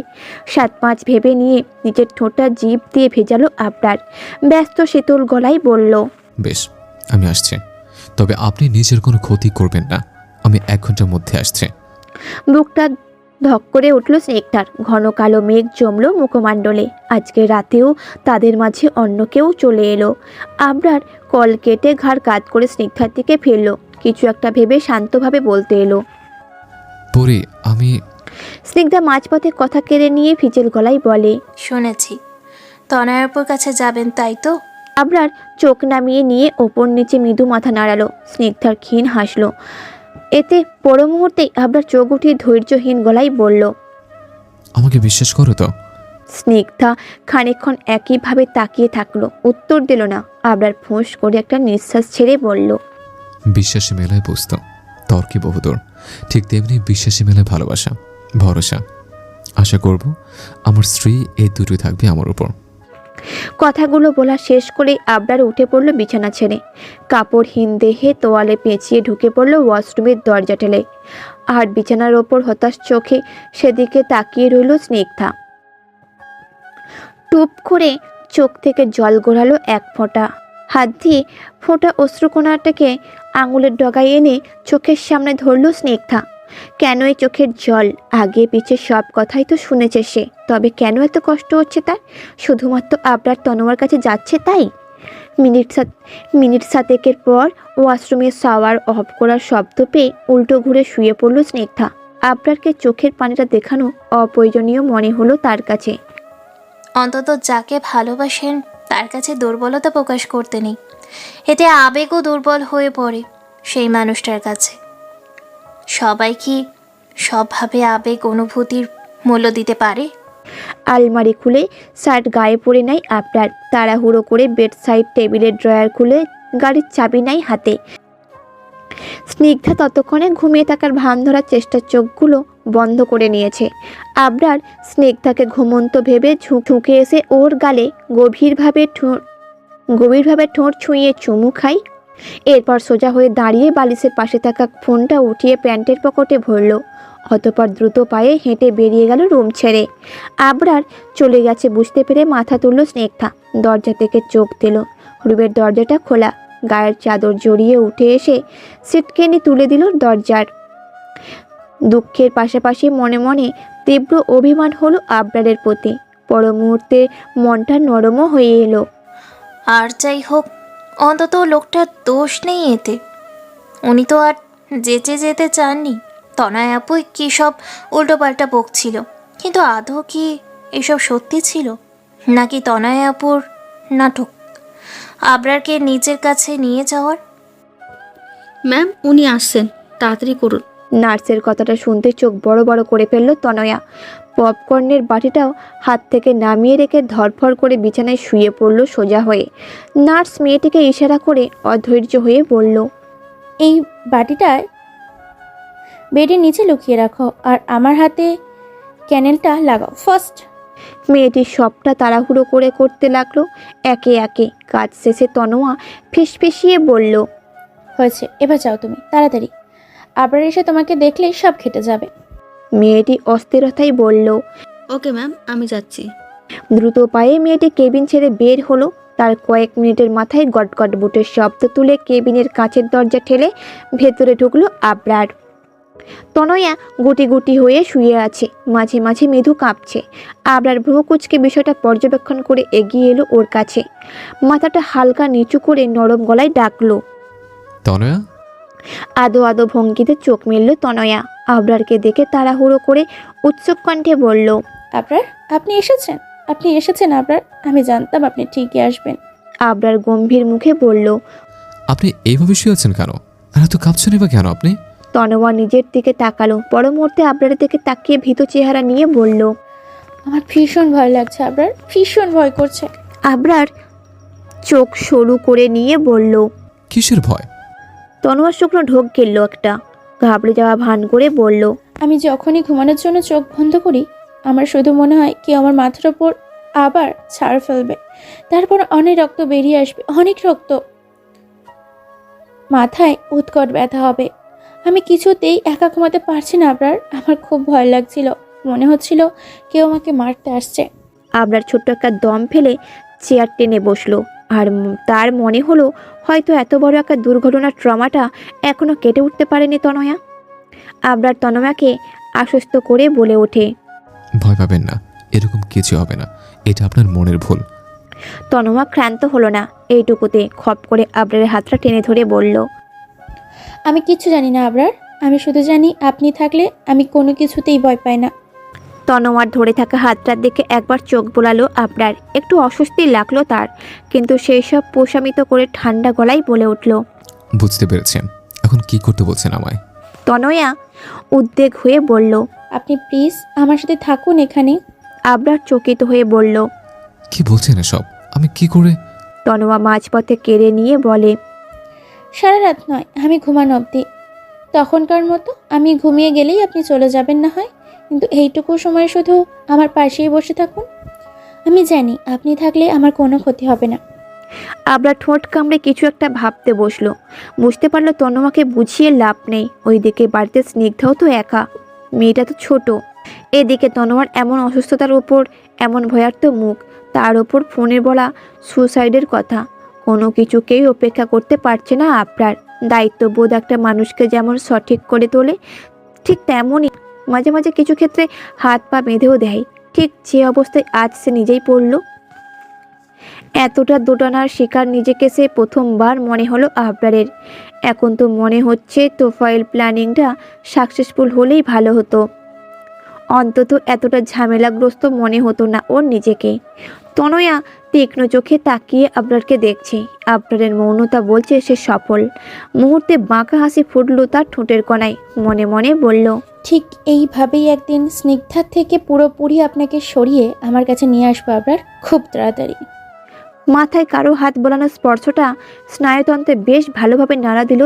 Speaker 1: 7-5 ভেবে নিয়ে নিজের ঠোঁটটা জিভ দিয়ে ভেজালো আবরার। ব্যস্ত শীতল গলায় বলল,
Speaker 4: বেশ, আমি আসছি, তবে আপনি নিজের কোনো ক্ষতি করবেন না। আমি 1 ঘন্টার মধ্যে আসছি।
Speaker 1: বুকটা ধক করে উঠল স্নিগ্ধার। ঘন কালো মেঘ জমল মুখমণ্ডলে। আজকে রাতেও তাদের মাঝে অন্য কেউ চলে এলো। আবরার কল কেটে ঘাড় কাত করে স্নিগ্ধার দিকে ফিরল। কিছু একটা ভেবে শান্তভাবে বলতে এলো,
Speaker 4: পরে আমি।
Speaker 1: স্নিগ্ধা মাঝপথে কথা কেড়ে নিয়ে ফিচেল গলায় বলে,
Speaker 5: শুনেছি তনয়ের উপর কাছে যাবেন, তাই তো?
Speaker 1: আবরার চোখ নামিয়ে নিয়ে ওপর নিচে মৃদু মাথা নাড়ালো। স্নিগ্ধার ক্ষীণ হাসলো। এতে পর মুহূর্তেই আবরার চোখ উঠিয়ে ধৈর্যহীন গলায় বলল,
Speaker 4: আমাকে বিশ্বাস করো তো?
Speaker 1: স্নিগ্ধা খানিকক্ষণ একইভাবে তাকিয়ে থাকলো, উত্তর দিল না। আবরার ফোঁস করে একটা নিঃশ্বাস ছেড়ে বলল,
Speaker 4: বিশ্বাসী মেলায় বুঝতো তর্কে বহুদূর, ঠিক তেমনি বিশ্বাসী মেলায় ভালোবাসা, ভরসা। আশা করব আমার স্ত্রী এই দুটোই থাকবে আমার উপর।
Speaker 1: কথাগুলো বলা শেষ করেই আবরার উঠে পড়ল বিছানা ছেড়ে। কাপড়হীন দেহে তোয়ালে পেঁচিয়ে ঢুকে পড়ল ওয়াশরুমের দরজা ঠেলে। আর বিছানার ওপর হতাশ চোখে সেদিকে তাকিয়ে রইল স্নিগ্ধা। টুপ করে চোখ থেকে জল গড়ালো এক ফোঁটা। হাত দিয়ে ফোঁটা অশ্রুকণাটাকে আঙুলের ডগায় এনে চোখের সামনে ধরল স্নিগ্ধা। কেন এই চোখের জল? আগে পিছে সব কথাই তো শুনেছে সে, তবে কেন এত কষ্ট হচ্ছে তার? শুধুমাত্র আবরার তনোয়ার কাছে যাচ্ছে তাই? মিনিট সাতেকের পর ওয়াশরুমের শাওয়ার অফ করার শব্দ পেয়ে উল্টো ঘুরে শুয়ে পড়ল স্নিগ্ধা। আবরারকে চোখের পানিটা দেখানো অপ্রয়োজনীয় মনে হলো তার কাছে।
Speaker 5: অন্তত যাকে ভালোবাসেন তার কাছে দুর্বলতা প্রকাশ করতে নেই, এতে আবেগও দুর্বল হয়ে পড়ে সেই মানুষটার কাছে। সবাই কি সবভাবে আবেগ অনুভূতির মূল্য দিতে পারে?
Speaker 1: আলমারি খুলে শার্ট গায়ে পরে নেয় আবরার। তাড়াহুড়ো করে বেড সাইড টেবিলের ড্রয়ার খুলে গাড়ির চাবি নাই হাতে। স্নিগ্ধা ততক্ষণে ঘুমিয়ে থাকার ভান ধরার চেষ্টার চোখগুলো বন্ধ করে নিয়েছে। আবরার স্নিগ্ধাকে ঘুমন্ত ভেবে ঝুঁকে এসে ওর গালে গভীরভাবে ঠোঁট ছুঁয়ে চুমু খায়। এরপর সোজা হয়ে দাঁড়িয়ে বালিশের পাশে থাকা ফোনটা উঠিয়ে প্যান্টের পকেটে ভরল। অতঃপর দ্রুত পায়ে হেঁটে বেরিয়ে গেল রুম ছেড়ে। আবরার চলে গেছে বুঝতে পেরে মাথা তুলল স্নিগ্ধা। দরজা থেকে চোখ দিল, রুমের দরজাটা খোলা। গায়ের চাদর জড়িয়ে উঠে এসে সিটকেনি তুলে দিল দরজার। দুঃখের পাশাপাশি মনে মনে তীব্র অভিমান হলো আবরারের প্রতি। পর মুহূর্তে মনটা নরমও হয়ে এলো।
Speaker 5: আর যাই হোক, অন্তত লোকটার দোষ নেই এতে। উনি তো আর যেচে যেতে চাননি। তনয় আপুই কী সব উল্টোপাল্টা বকছিল, কিন্তু আদৌ কি এসব সত্যি ছিল, নাকি তনয় আপুর নাটক আবরারকে নিজের কাছে নিয়ে যাওয়ার?
Speaker 2: ম্যাম, উনি আসছেন, তাড়াতাড়ি করুন।
Speaker 1: নার্সের কথাটা শুনতে চোখ বড় বড় করে ফেলল তনয়া। পপকর্নের বাটিটাও হাত থেকে নামিয়ে রেখে ধরফর করে বিছানায় শুয়ে পড়ল সোজা হয়ে। নার্স মেয়েটিকে ইশারা করে অধৈর্য হয়ে বলল,
Speaker 3: এই বাটিটায় বেডের নিচে লুকিয়ে রাখো আর আমার হাতে ক্যানেলটা লাগাও ফার্স্ট।
Speaker 1: মেয়েটি সবটা তাড়াহুড়ো করে করতে লাগলো। একে একে কাজ শেষে তনোয়া ফিসফিসিয়ে বলল,
Speaker 3: হয়েছে, এবার যাও তুমি তাড়াতাড়ি। আবার এসে তোমাকে দেখলে সব খেটে যাবে।
Speaker 1: মেয়েটি অস্থিরতায় বলল।
Speaker 2: ওকে ম্যাম, আমি যাচ্ছি।
Speaker 1: দ্রুত পায়ে মেয়েটি কেবিন ছেড়ে বের হলো। তার কয়েক মিনিটের মাথায় গটগট বুটের শব্দ তুলে কেবিনের কাঁচের দরজা ঠেলে ভেতরে ঢুকলো আবরার। তনয়া গুটি গুটি হয়ে শুয়ে আছে, মাঝে মাঝে মৃদু কাঁপছে। আবরার ভ্রু কুঁচকে বিষয়টা পর্যবেক্ষণ করে এগিয়ে এলো ওর কাছে। মাথাটা হালকা নিচু করে নরম গলায় ডাকলো,
Speaker 4: তনয়া।
Speaker 1: আদো আদো ভঙ্গিতে চোখ মেলল তনয়া। আবরারকে দেখে তাড়াহুড়ো করে উৎসুক কণ্ঠে বলল,
Speaker 3: আবরার, আপনি এসেছেন? আপনি এসেছেন আবরার? আমি জানতাম আপনি ঠিকই আসবেন।
Speaker 1: আবরার গম্ভীর মুখে বলল।
Speaker 4: আপনি এইভাবে শুয়ে আছেন কেন? আর এত কাঁপছেন বা কেন আপনি?
Speaker 1: তনয়া নিজের দিকে তাকালো। পর মুহূর্তে আবরারের দিকে তাকিয়ে ভীত চেহারা নিয়ে বলল,
Speaker 3: আমার ভীষণ ভয় লাগছে আবরার, ভীষণ ভয় করছে।
Speaker 1: আবরার চোখ সরু করে নিয়ে বলল।
Speaker 4: কিসের ভয়?
Speaker 1: তনোয়ার শুকনো ঢোক গেল একটা। ঘাবড়ে যাওয়া ভান করে বলল,
Speaker 3: আমি যখনই ঘুমানোর জন্য চোখ বন্ধ করি আমার শুধু মনে হয় কেউ আমার মাথার ওপর আবার ছাড় ফেলবে, তারপর অনেক রক্ত বেরিয়ে আসবে, অনেক রক্ত। মাথায় উৎকট ব্যথা হবে। আমি কিছুতেই একা ঘুমাতে পারছি না আবরার। আমার খুব ভয় লাগছিল, মনে হচ্ছিল কেউ আমাকে মারতে আসছে।
Speaker 1: আবরার ছোট্ট একটা দম ফেলে চেয়ার টেনে বসলো। আর তার মনে হলো হয়তো এত বড় একটা দুর্ঘটনার ট্রমাটা এখনো কেটে উঠতে পারেনি তনয়া। আবরার তনয়াকে আশ্বস্ত করে বলে ওঠে,
Speaker 4: ভয় পাবেন না, এরকম কিছু হবে না, এটা আপনার মনের ভুল।
Speaker 1: তনয়া ক্লান্ত হলো না। এইটুকুতে খপ করে আবরারের হাতটা টেনে ধরে বলল,
Speaker 3: আমি কিচ্ছু জানি না আবরার, আমি শুধু জানি আপনি থাকলে আমি কোনো কিছুতেই ভয় পাই না।
Speaker 1: তনোয়ার ধরে থাকা হাতটার দিকে একবার চোখ বোলালো আবরার। একটু অস্বস্তি লাগলো তার, কিন্তু সেই সব প্রশমিত করে ঠান্ডা গলায় বলে উঠল,
Speaker 4: বুঝতে পেরেছি, এখন কি করতে বলছেন আমায়?
Speaker 1: তনয়া উদ্বেগ হয়ে বলল,
Speaker 3: আপনি প্লিজ আমার সাথে থাকুন এখানে।
Speaker 1: আবরার চকিত হয়ে বলল,
Speaker 4: কি বলছেন এসব? আমি কি করে?
Speaker 1: তনোয়া মাঝপথে কেড়ে নিয়ে বলে,
Speaker 3: সারা রাত নয়, আমি ঘুমানো অবধি। তখনকার মতো আমি ঘুমিয়ে গেলেই আপনি চলে যাবেন না হয়? কিন্তু এইটুকু সময় শুধু আমার পাশেই বসে থাকুন। আমি জানি আপনি থাকলে আমার কোনো ক্ষতি হবে না।
Speaker 1: আবরার ঠোঁট কামড়ে কিছু একটা ভাবতে বসলো। বুঝতে পারলো তন্ময়কে বুঝিয়ে লাভ নেই। ওইদিকে বাড়িতে স্নিগ্ধাও তো একা, মেয়েটা তো ছোট। এদিকে তন্ময়ের এমন অসুস্থতার উপর এমন ভয়ার্থ মুখ, তার ওপর ফোনে বলা সুসাইডের কথা। কোনো কিছুকেই অপেক্ষা করতে পারছে না আবরার। দায়িত্ববোধ একটা মানুষকে যেমন সঠিক করে তোলে, ঠিক তেমনই মাঝে মাঝে কিছু ক্ষেত্রে হাত পা বেঁধেও দেয়। ঠিক যে অবস্থায় আজ সে নিজেই পড়ল। এতটা দোটানার শিকার নিজেকে সে প্রথমবার মনে হলো আবরারের। এখন তো মনে হচ্ছে তোফাইল প্ল্যানিংটা সাকসেসফুল হলেই ভালো হতো। অন্তত এতটা ঝামেলাগ্রস্ত মনে হতো না ওর নিজেকে। তনয়া তীক্ষ্ণ চোখে তাকিয়ে আবরারকে দেখছে। আবরারের মৌনতা বলছে সে সফল। মুহূর্তে বাঁকা হাসি ফুটল তার ঠোঁটের কোণায়। মনে মনে বলল,
Speaker 3: ঠিক এইভাবেই একদিন স্নিগ্ধার থেকে পুরোপুরি আপনাকে সরিয়ে আমার কাছে নিয়ে আসবো আবরার, খুব তাড়াতাড়ি।
Speaker 1: মাথায় কারো হাত বোলানো স্পর্শটা স্নায়ুতন্ত্রে বেশ ভালোভাবে নাড়া দিল।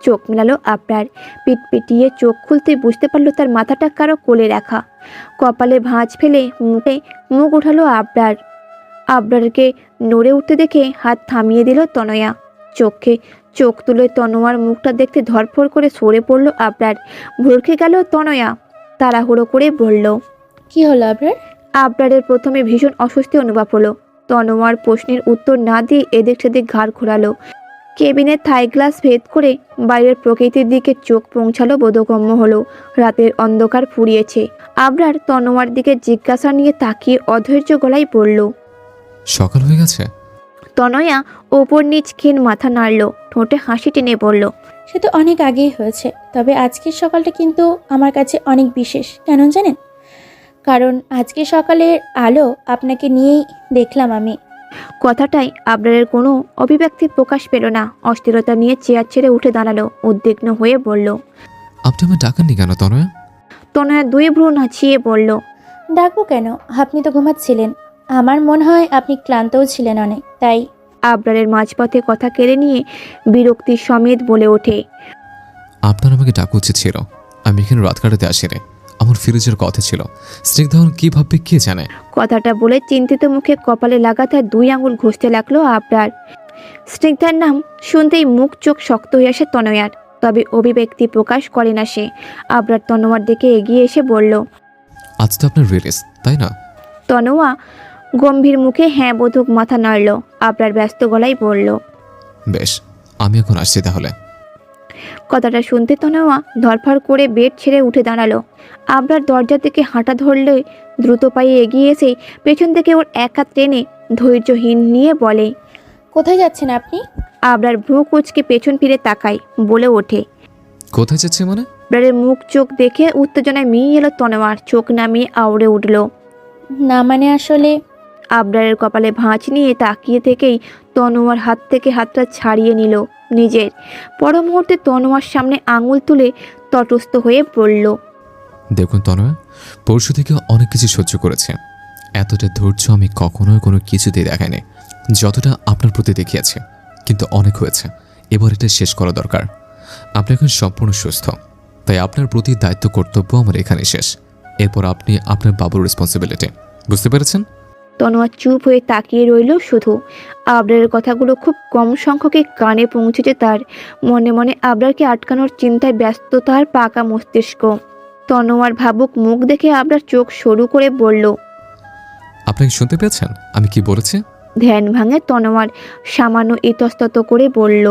Speaker 1: চোখ মেলালো আবরার। পিট পিটিয়ে চোখ খুলতে বুঝতে পারলো তার মাথাটা কারো কোলে রাখা। কপালে ভাঁজ ফেলে মুখ উঠালো আবরার। আবরারকে নড়ে উঠতে দেখে হাত থামিয়ে দিল তনয়া। চোখ তুলে তনোয়ার মুখটা দেখতে ধরফর করে সরে পড়ল আবরার। ভরকে গেল তনয়া। তাড়াহুড়ো করে বলল,
Speaker 3: কি হলো আবরার?
Speaker 1: আবরারের প্রথমে ভীষণ অস্বস্তি অনুভব হলো। তনোয়ার প্রশ্নের উত্তর না দিয়ে এদিক সেদিক ঘাড় ঘোরালো। কেবিনের থাই গ্লাস ভেদ করে বাইরের প্রকৃতির দিকে চোখ পৌঁছালো বোধগম্য হলো। রাতের অন্ধকার ফুরিয়েছে। আবরার তনোয়ার দিকে জিজ্ঞাসা নিয়ে তাকিয়ে অধৈর্য গলায় বলল,
Speaker 4: সকাল হয়ে গেছে?
Speaker 1: তনয়া ওপর নিচ ক্ষীণ মাথা নাড়ল। ঠোঁটে হাসি টেনে বলল,
Speaker 3: সে তো অনেক আগেই হয়েছে, তবে আজকের সকালটা কিন্তু আমার কাছে অনেক বিশেষ। কেন জানেন? কারণ আজকে সকালের আলো আপনাকে নিয়েই দেখলাম আমি।
Speaker 1: কথাটাই আবরারের কোনো অভিব্যক্তি প্রকাশ পেল না। অস্থিরতা নিয়ে চেয়ার ছেড়ে উঠে দাঁড়ালো। উদ্বিগ্ন হয়ে বলল,
Speaker 4: আপনি আমার ডাকেননি কেন তনয়া?
Speaker 1: তনয়া দুই ভ্রু নাচিয়ে বলল,
Speaker 3: ডাকবো কেন? আপনি তো ঘুমাচ্ছিলেন। আমার মনে হয় আপনি ক্লান্তও ছিলেন অনেক, তাই।
Speaker 1: আবরারের মাঝপথে কথা কেড়ে নিয়ে বিরক্তির সমেত বলে ওঠে,
Speaker 4: আপনার আমাকে ডাকা উচিত ছিল। আমি এখানে রাত কাটাতে আসিনি। আমার ফিরোজের কথা ছিল। স্নিগ্ধাহন কি ভাববে কে জানে।
Speaker 1: কথাটা বলে চিন্তিত মুখে কপালে লাগাতার 2 আঙুল ঘষতে লাগলো আবরার। স্নিগ্ধার নাম শুনতেই মুখ চোখ শক্ত হয়ে আসে তনয়ার। তবে অভিব্যক্তি প্রকাশ করে না সে। আবরার তনোয়ার দিকে এগিয়ে এসে বলল,
Speaker 4: আজ তো আপনার রিলিজ, তাই না?
Speaker 1: তনোয়া গম্ভীর মুখে হ্যাঁ বোধক মাথা নাড়ল। আবরার ব্যস্ত গলায় বলল,
Speaker 4: বেশ, আমি এখন আসছি তাহলে।
Speaker 1: কথাটা শুনতে তনোয়া ধরফড় করে বেড ছেড়ে উঠে দাঁড়ালো। আবরার দরজা থেকে হাঁটা ধরলে দ্রুত পায়ে এগিয়ে এসে পেছন থেকে ওর এক হাত টেনে ধৈর্যহীন নিয়ে বলে,
Speaker 3: কোথায় যাচ্ছেন আপনি?
Speaker 1: আবরার ভ্রু কুঁচকে পেছন ফিরে তাকায়। বলে ওঠে,
Speaker 4: কোথায় যাচ্ছে মানে?
Speaker 1: আবরারের মুখ চোখ দেখে উত্তেজনায় মিয়ে এলো তনোয়ার। চোখ নামিয়ে আউড়ে উঠল।
Speaker 3: না মানে আসলে
Speaker 1: আবরারের কপালে ভাঁজ নিয়ে তাকিয়ে থেকেই তনোয়ার হাত থেকে হাতটা ছাড়িয়ে নিল নিজের। পর মুহূর্তে তনোয়ার সামনে আঙুল তুলে তটস্থ হয়ে পড়ল।
Speaker 4: দেখুন তনয়া, পরশু থেকে অনেক কিছু সহ্য করেছে। এতটা ধৈর্য আমি কখনোই কোনো কিছুতেই দেখাইনি যতটা আপনার প্রতি দেখিয়েছে। কিন্তু অনেক হয়েছে, এবার এটা শেষ করা দরকার। আপনি এখন সম্পূর্ণ সুস্থ, তাই আপনার প্রতি দায়িত্ব কর্তব্য আমার এখানে শেষ। এরপর আপনি আপনার বাবুর রেসপন্সিবিলিটি। বুঝতে পেরেছেন?
Speaker 1: তনোয়ার চুপ হয়ে তাকিয়ে রইল শুধু। আবরারের কথাগুলো খুব কম সংখ্যকে কানে পৌঁছেছে তার। মনে মনে আবরারকে আটকানোর চিন্তায় ব্যস্ত তার পাকা মস্তিষ্ক। তনোয়ার ভাবুক মুখ দেখে আবরার চোখ সরু করে বলল,
Speaker 4: আপনি কি শুনতে পেয়েছেন আমি কি বলেছি?
Speaker 1: ধ্যান ভাঙে তনোয়ার সামান্য ইতস্তত করে বলল,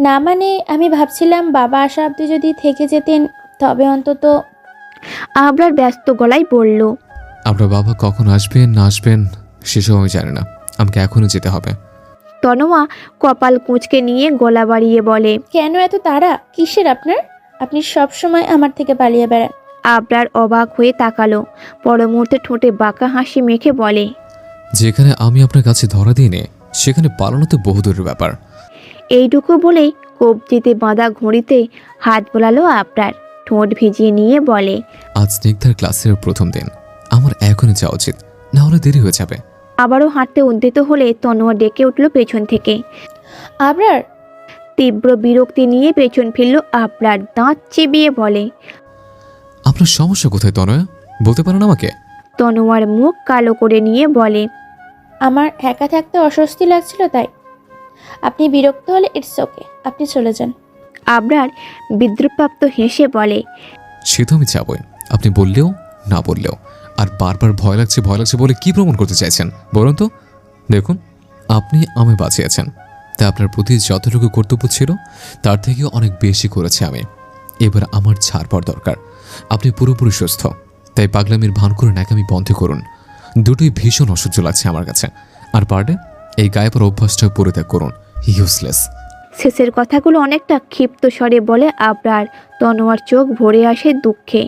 Speaker 3: না মানে আমি ভাবছিলাম বাবা আসা অব্দি যদি থেকে যেতেন তবে অন্তত।
Speaker 1: আবরার ব্যস্ত গলায় বলল,
Speaker 4: আপনার বাবা কখন আসবেন না আসবেন সেসব আমি জানি না। আমাকে এখনই যেতে হবে।
Speaker 1: তনোয়া কপাল কুঁচকে নিয়ে গলা বাড়িয়ে বলে,
Speaker 3: কেন এত তাড়া কিসের আপনার? আপনি সব সময় আমার থেকে পালিয়ে বেড়ান।
Speaker 1: আবরার অবাক হয়ে তাকালো। পর মুহূর্তে ঠোঁটে বাঁকা হাসি মেখে বলে,
Speaker 4: যেখানে আমি আপনার কাছে ধরা দিইনি সেখানে পালানো তো বহুদূরের ব্যাপার।
Speaker 1: এইটুকু বলেই কবজিতে বাঁধা ঘড়িতে হাত বোলালো আবরার। ঠোঁট ভিজিয়ে নিয়ে বলে,
Speaker 4: আজ স্নিগ্ধার ক্লাসের প্রথম দিন, আমার এখনই যাওয়া উচিত, না হলে দেরি হয়ে যাবে।
Speaker 1: আবারও হাঁটতে উদ্যত হলে তনোয়া ডেকে উঠল পেছন থেকে।
Speaker 3: আবরার,
Speaker 1: তীব্র বিরক্তি নিয়ে পেছন ফিরল আবরার। দাঁত চিবিয়ে বলে,
Speaker 4: আপনার সমস্যা কোথায় তনয়া? বলতে পারেন আমাকে?
Speaker 1: তনোয়ার মুখ কালো করে নিয়ে বলে,
Speaker 3: আমার একা থাকতে অস্বস্তি লাগছিল তাই। আপনি বিরক্ত হলে ইটস ওকে, আপনি চলে যান।
Speaker 1: আবরার বিদ্রুপপ্রাপ্ত হেসে বলে,
Speaker 4: সে তো আমি যাবই, আপনি বললেও না বললেও। আর বারবার ভয় লাগছে বলে কি প্রমাণ করতে চাইছেন বলুন তো? দেখুন, আপনি আমায় বাঁচিয়েছেন, তাই আপনার প্রতি যতটুকু কর্তব্য ছিল তার থেকে অনেক বেশি করেছি আমি। এবার আমার ছাড় পাওয়ার দরকার। আপনি পুরোপুরি সুস্থ, তাই পাগলামির ভান করে ন্যাকামি বন্ধ করুন। দুটোই ভীষণ অসহ্য লাগছে আমার কাছে। আর পারলে এই গায়ে পর অভ্যাসটা পরিত্যাগ করুন। ইউজলেস।
Speaker 1: শেষের কথাগুলো অনেকটা ক্ষিপ্ত স্বরে বলে আবরার। তনোয়ার চোখ ভরে আসে দুঃখে,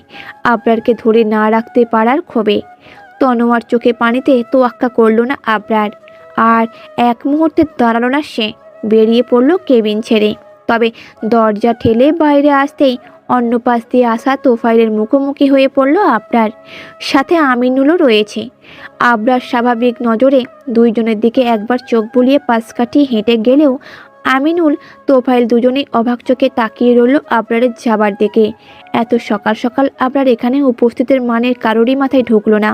Speaker 1: আবরারকে ধরে না রাখতে পারার ক্ষোভে। তনোয়ার চোখে পানিতে তোয়াক্কা করল না আবরার, আর এক মুহূর্তে দাঁড়ালো না সে, বেরিয়ে পড়ল কেবিন ছেড়ে। তবে দরজা ঠেলে বাইরে আসতেই অন্য পাশ দিয়ে আসা তোফাইলের মুখোমুখি হয়ে পড়ল আবরার। সাথে আমিনুলও রয়েছে। আবরার স্বাভাবিক নজরে দুইজনের দিকে একবার চোখ বুলিয়ে পাশ কাটিয়ে হেঁটে গেলেও আমিনুল, তোফাইল দুজনেই অবাক চোখে তাকিয়ে রইল আবরারের যাবার দিকে। এত সকাল সকাল আবরার এখানে উপস্থিতের মানের কারোরই মাথায় ঢুকলো না।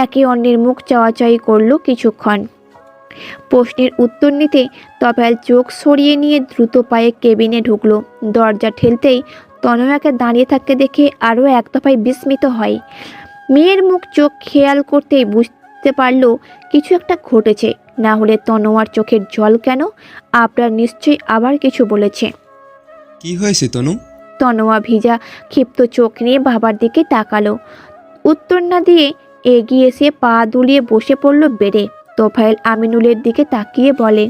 Speaker 1: একে অন্যের মুখ চাওয়াচাই করলো কিছুক্ষণ। প্রশ্নের উত্তর নিতে তোফাইল চোখ সরিয়ে নিয়ে দ্রুত পায়ে কেবিনে ঢুকলো। দরজা ঠেলতেই তনয়াকে দাঁড়িয়ে থাকতে দেখে আরও এক দফায় বিস্মিত হয়। মেয়ের মুখ চোখ খেয়াল করতেই বুঝতে পারল কিছু একটা ঘটেছে, না হলে তনোয়ার চোখের জল কেন? আবরার নিশ্চয়ই আবার কিছু বলেছে।
Speaker 7: কি হয়েছে তনু?
Speaker 1: তনোয়া ভিজা ক্ষিপ্ত চোখ নিয়ে বাবার দিকে তাকালো। উত্তর না দিয়ে এগিয়ে এসে পা দুলিয়ে বসে পড়ল বেডে। তোফাইল আমিনুলের দিকে তাকিয়ে বলে,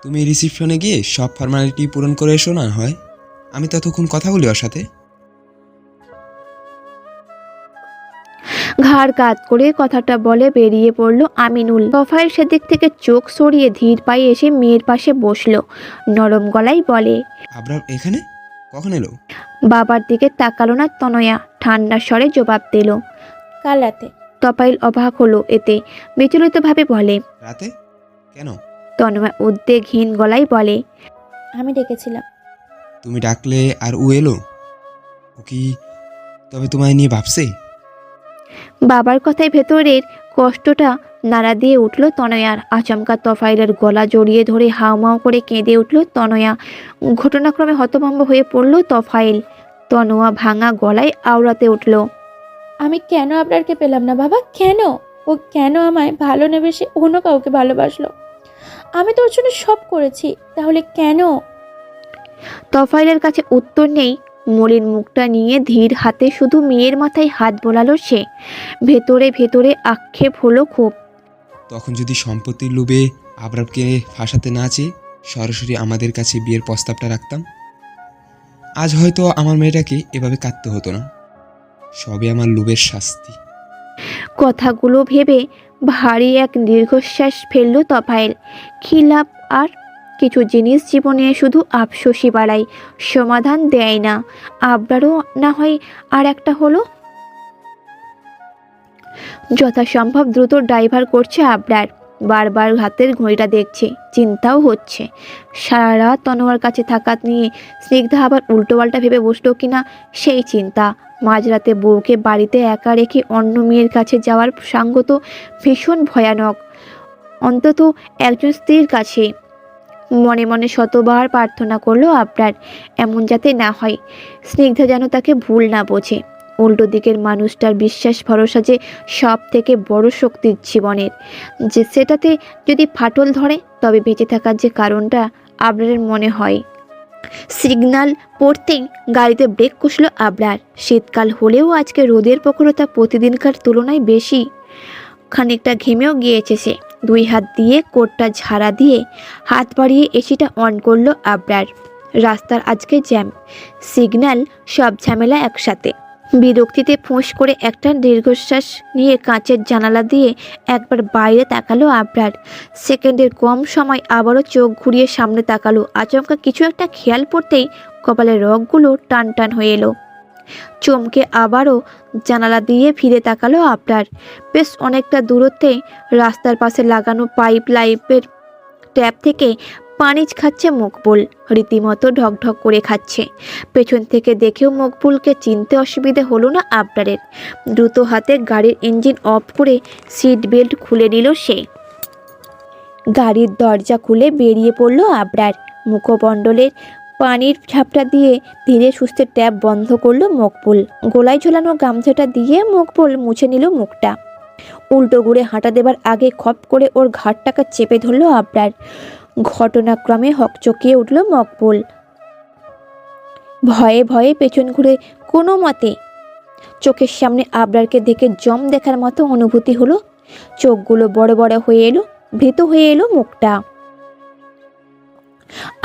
Speaker 7: তুমি রিসিপশনে গিয়ে সব ফর্মালিটি পূরণ করে এসো না হয়, আমি ততক্ষণ কথা বলি ওর সাথে।
Speaker 1: ঘাড় কাত করে কথাটা বলে বেরিয়ে পড়ল আমিনুল। তোফাইল সেদিক থেকে চোখ সরিয়ে ধীর পায়ে এসে মেয়ের পাশে বসলো। নরম গলায় বলে,
Speaker 7: আবরার এখানে কখন এলো?
Speaker 1: বাবার দিকে তাকালো না তনয়া, ঠান্ডা স্বরে জবাব দিল।
Speaker 3: কাল রাতে।
Speaker 1: তোফাইল অবাক হলো এতে, বিচলিতভাবে বলে।
Speaker 7: রাতে? কেন?
Speaker 1: তনয়া উদ্বেগহীন গলায় বলে,
Speaker 3: আমি ডেকেছিলাম।
Speaker 7: তুমি ডাকলে আর ও এলো? ও কি তবে তোমায় নিয়ে ভাবছে?
Speaker 1: বাবার কথায় ভেতরের কষ্টটা নাড়া দিয়ে উঠল তনয়ার। আচমকা তোফাইলের গলা জড়িয়ে ধরে হাউমাউ করে কেঁদে উঠল তনয়া। ঘটনাক্রমে হতভম্ব হয়ে পড়ল তোফাইল। তনোয়া ভাঙা গলায় আওড়াতে উঠল,
Speaker 3: আমি কেন আবরারকে পেলাম না বাবা? কেন? ও কেন আমায় ভালো নেবে সে অন্য কাউকে ভালোবাসলো? আমি তো ওর জন্য সব করেছি, তাহলে কেন?
Speaker 1: তোফাইলের কাছে উত্তর নেই। মলিন মুখটা নিয়ে ধীর হাতে শুধু মেয়ের মাথায় হাত বোলালো সে। ভেতরে ভেতরে আক্ষেপ হলো খুব।
Speaker 7: তখন যদি সম্পত্তির লোভে আবরারকে ফাঁসাতে না চেয়ে সরাসরি আমাদের কাছে বিয়ের প্রস্তাবটা রাখতাম, আজ হয়তো আমার মেয়েটাকে এভাবে কাঁদতে হতো না। সবে আমার লোভের শাস্তি।
Speaker 1: কথাগুলো ভেবে ভারী এক দীর্ঘশ্বাস ফেলল তোফাইল। খিলাপ আর কিছু জিনিস জীবনে শুধু আফসোসই বাড়ায়, সমাধান দেয় না। আবরারও না হয় আর একটা হলো। যথাসম্ভব দ্রুত ড্রাইভার করছে আবরার। বারবার হাতের ঘড়িটা দেখছে, চিন্তাও হচ্ছে। সারা রাত তনোয়ার কাছে থাকা নিয়ে স্নিগ্ধা আবার উল্টোপাল্টা ভেবে বসলো কিনা সেই চিন্তা। মাঝরাতে বউকে বাড়িতে একা রেখে অন্য মেয়ের কাছে যাওয়ার সাঙ্গ তো ভীষণ ভয়ানক, অন্তত একজন স্ত্রীর কাছে। মনে মনে শতবার প্রার্থনা করলো আবরার এমন যাতে না হয়। স্নিগ্ধা যেন তাকে ভুল না বোঝে। উল্টো দিকের মানুষটার বিশ্বাস ভরসা যে সব থেকে বড় শক্তির জীবনের, যে সেটাতে যদি ফাটল ধরে তবে বেঁচে থাকার যে কারণটা আবরারের মনে হয়। সিগন্যাল পড়তেই গাড়িতে ব্রেক কষল আবরার। শীতকাল হলেও আজকে রোদের প্রখরতা প্রতিদিনকার তুলনায় বেশি। খানিকটা ঘেমেও গিয়েছে সে। দুই হাত দিয়ে কোটটা ঝাড়া দিয়ে হাত বাড়িয়ে এসিটা অন করলো আবরার। রাস্তার আজকে জ্যাম, সিগন্যাল, সব ঝামেলা একসাথে। বিরক্তিতে ফোঁস করে একটা দীর্ঘশ্বাস নিয়ে কাঁচের জানালা দিয়ে একবার বাইরে তাকালো আবরার। সেকেন্ডের কম সময় আবারও চোখ ঘুরিয়ে সামনে তাকালো। আচমকা কিছু একটা খেয়াল পড়তেই কপালের রগগুলো টান টান হয়ে এলো। চমকে আবারও জানালা দিয়ে ফিরে তাকালো আবরার। বেশ অনেকটা দূরত্বে রাস্তার পাশে লাগানো পাইপ লাইনের ট্যাপ থেকে পানি খাচ্ছে মকবুল, রীতিমতো ঢকঢক করে খাচ্ছে। পেছন থেকে দেখেও মকবুলকে চিনতে অসুবিধে হলো না আবরারের। দ্রুত হাতে গাড়ির ইঞ্জিন অফ করে সিট বেল্ট খুলে নিল সে। গাড়ির দরজা খুলে বেরিয়ে পড়ল আবরার। মুখমণ্ডলের পানির ঝাপটা দিয়ে ধীরে সুস্থে ট্যাপ বন্ধ করলো মকবুল। গলায় ঝোলানো গামছাটা দিয়ে মকবুল মুছে নিল মুখটা। উল্টো ঘুরে হাঁটা দেবার আগে খপ করে ওর ঘাটটাকে চেপে ধরল আবরার। ঘটনাক্রমে হকচকিয়ে উঠল মকবুল। ভয়ে ভয়ে পেছন ঘুরে কোনো মতে চোখের সামনে আবরারকে দেখে জম দেখার মতো অনুভূতি হলো। চোখগুলো বড় বড় হয়ে এলো, ভীত হয়ে এলো মুখটা।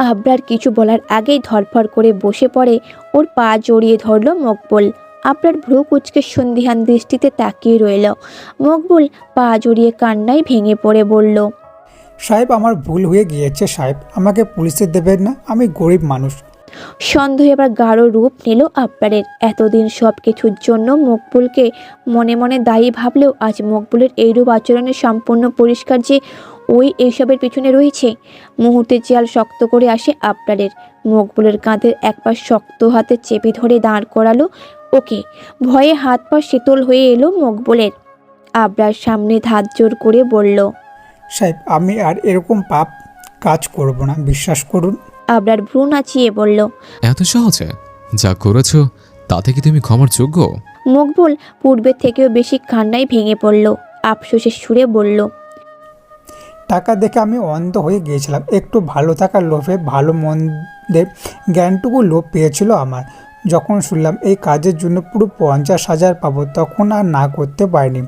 Speaker 1: আবরার কিছু বলার আগেই ধরফর করে বসে পড়ে ওর পা জড়িয়ে ধরল মকবুল। আবরার ভ্রু কুচকে সন্দিহান দৃষ্টিতে তাকিয়ে রইল। মকবুল পা জড়িয়ে কান্নায় ভেঙে পড়ে বলল,
Speaker 8: সাহেব আমার ভুল হয়ে গিয়েছে সাহেব, আমাকে পুলিশে দেবেন না, আমি গরিব মানুষ।
Speaker 1: সন্দেহ এবার গাঢ় রূপ নিল আবরারের। এতদিন সব কিছুর জন্য মকবুলকে মনে মনে দায়ী ভাবলেও আজ মকবুলের এইরূপ আচরণে সম্পূর্ণ পরিষ্কার যে ওই এইসবের পিছনে রয়েছে। মুহূর্তে চেয়াল শক্ত করে আসে আবরারের। মকবুলের কাঁধের এক পা শক্ত হাতে চেপে ধরে দাঁড় করালো ওকে। ভয়ে হাত পা শীতল হয়ে এলো মকবুলের। আবরার সামনে ধাত জোর করে বলল,
Speaker 8: সাহেব আমি আর এরকম পাপ কাজ করব না, বিশ্বাস করুন।
Speaker 1: আবরার ভ্রু নাচিয়ে বলল,
Speaker 4: এত সহজে যা করেছো তাতে কি তুমি ক্ষমার যোগ্য?
Speaker 1: মকবুল পূর্বের থেকেও বেশি কান্নায় ভেঙে পড়ল। আফসোসের সুরে বলল,
Speaker 8: টাকা দেখে আমি অন্ধ হয়ে গিয়েছিলাম, একটু ভালো থাকার লোভে ভালো মন্দের জ্ঞানটুকু লোভ পেয়েছিল আমার। যখন শুনলাম এই কাজের জন্য পুরো 50,000 পাবো তখন আর না করতে পারিনি।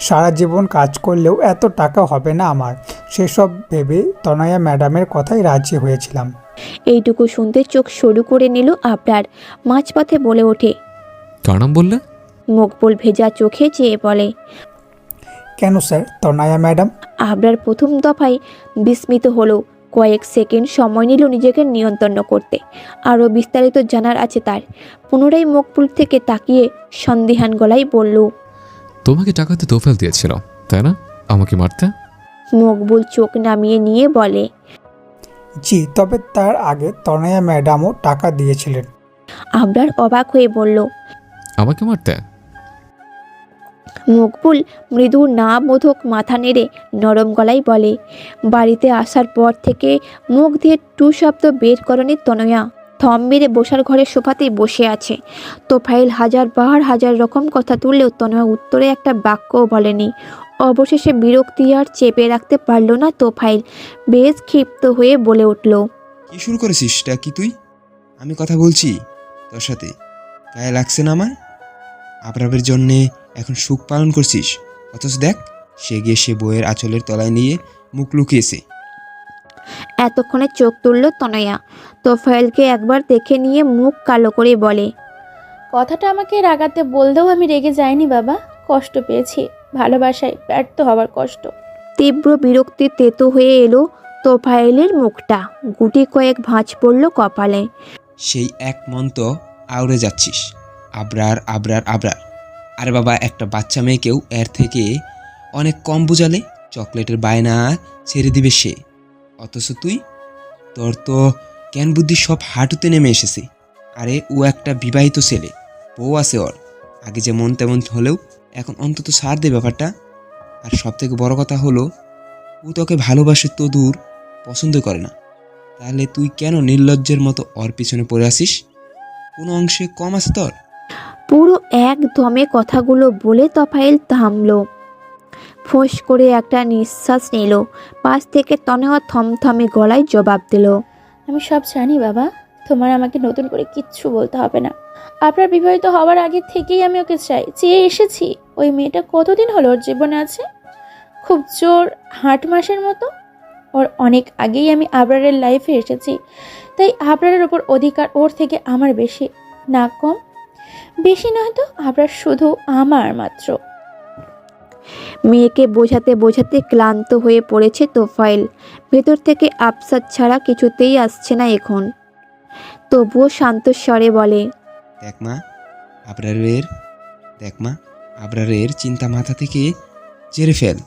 Speaker 8: সারা জীবন কাজ করলেও এত টাকা হবে না আমার, সেসব ভেবে তনয়া ম্যাডামের কথাই রাজি হয়েছিলাম।
Speaker 1: এইটুকু শুনতে চোখ সরু করে নিল আবরার। মাঝপথে বলে ওঠে,
Speaker 4: কার নাম বললে?
Speaker 1: মকবুল ভেজা চোখে চেয়ে বলে,
Speaker 8: কেন স্যার, তনয়া ম্যাডাম?
Speaker 1: আবরার প্রথম দফায় বিস্মিত হলো। কয়েক সেকেন্ড সময় নিল নিজেকে নিয়ন্ত্রণ করতে। আরও বিস্তারিত জানার আছে তার। পুনরায় মকবুল থেকে তাকিয়ে সন্দিহান গলায় বলল,
Speaker 4: তোমাকে টাকাতে তোফেল দিয়েছিল তাই না, আমাকে মারতে?
Speaker 1: মকবুল চোখ নামিয়ে নিয়ে বলে,
Speaker 8: জি, তবে তার আগে তনয়া ম্যাডামও টাকা দিয়েছিলেন।
Speaker 1: আবরার অবাক হয়ে বলল,
Speaker 4: আমাকে মারতে?
Speaker 1: মকবুল মৃদু না বোধক মাথা নেড়ে নরম গলায় বলে, বাড়িতে আসার পর থেকে মুখ দিয়ে টু শব্দ বের করেনি তনয়া। থম মেরে বসার ঘরের সোফাতেই বসে আছে। তোফাইল হাজার রকম কথা তুললেও তনয়া উত্তরে একটা বাক্যও বলেনি। অবশেষে বিরক্তি আর চেপে রাখতে পারল না তোফাইল। বেশ ক্ষিপ্ত হয়ে বলে উঠল,
Speaker 7: কি শুরু করেছিস টা কি তুই? আমি কথা বলছি তোর সাথে, গায়ে লাগছে না আমার? আবরাবের জন্যে এখন সুখ পালন করছিস, অথচ দেখ সে গিয়ে সে বইয়ের আঁচলের তলায় নিয়ে মুখ লুকিয়েছে।
Speaker 1: এতক্ষণে চোখ তুলল তনয়া। তোফাইলকে একবার দেখে নিয়ে মুখ কালো করে বলে,
Speaker 3: কথাটা আমাকে রাগাতে বললেও আমি রেগে যাইনি বাবা, কষ্ট পেয়েছি, ভালোবাসায় ব্যর্থ হওয়ার কষ্ট।
Speaker 1: তীব্র বিরক্তি তেতো হয়ে এলো তোফাইলের মুখটা। গুটি কয়েক ভাঁজ পড়ল কপালে।
Speaker 7: সেই এক মন্ত্র আউড়ে যাচ্ছিস, আবরার আবরার আবরার। আরে বাবা, একটা বাচ্চা মেয়েকেও এর থেকে অনেক কম বুঝালে চকলেটের বায়না ছেড়ে দিবে সে, অথচ তুই, তোর তো জ্ঞান বুদ্ধি সব হাঁটুতে নেমে এসেছে। আরে ও একটা বিবাহিত ছেলে, বউ আছে ওর। আগে যেমন তেমন হলেও এখন অন্তত ছাড় দে ব্যাপারটা। আর সব থেকে বড় কথা হলো, ও তোকে ভালোবাসে তো দূর, পছন্দ করে না। তাহলে তুই কেন নির্লজ্জের মতো ওর পিছনে পড়ে আসিস? কোনো অংশে কম আছে তোর?
Speaker 1: পুরো একদমে কথাগুলো বলে তোফাইল থামলো। ফোঁস করে একটা নিঃশ্বাস নিল। পাশ থেকে তনয়া থমথমে গলায় জবাব দিল,
Speaker 3: আমি সব জানি বাবা, তোমার আমাকে নতুন করে কিচ্ছু বলতে হবে না। আপনার বিবাহিত হওয়ার আগে থেকেই আমি ওকে চাই, চেয়ে এসেছি। ওই মেয়েটা কতদিন হলো ওর জীবনে আছে? খুব জোর 8 মাসের মতো। ওর অনেক আগেই আমি আবরারের লাইফে এসেছি, তাই আবরারের ওপর অধিকার ওর থেকে আমার বেশি, না কম। বেশি নয়তো, আবরার শুধু আমার মাত্র।
Speaker 1: মেয়েকে বোঝাতে বোঝাতে ক্লান্ত হয়ে পড়েছে তোফাইল। ভেতর থেকে আফসার ছাড়া কিছুতেই আসছে না এখন। তবুও শান্ত স্বরে বলে,
Speaker 7: দেখ মা, আবরারের চিন্তা মাথা থেকে ঝেড়ে ফেল।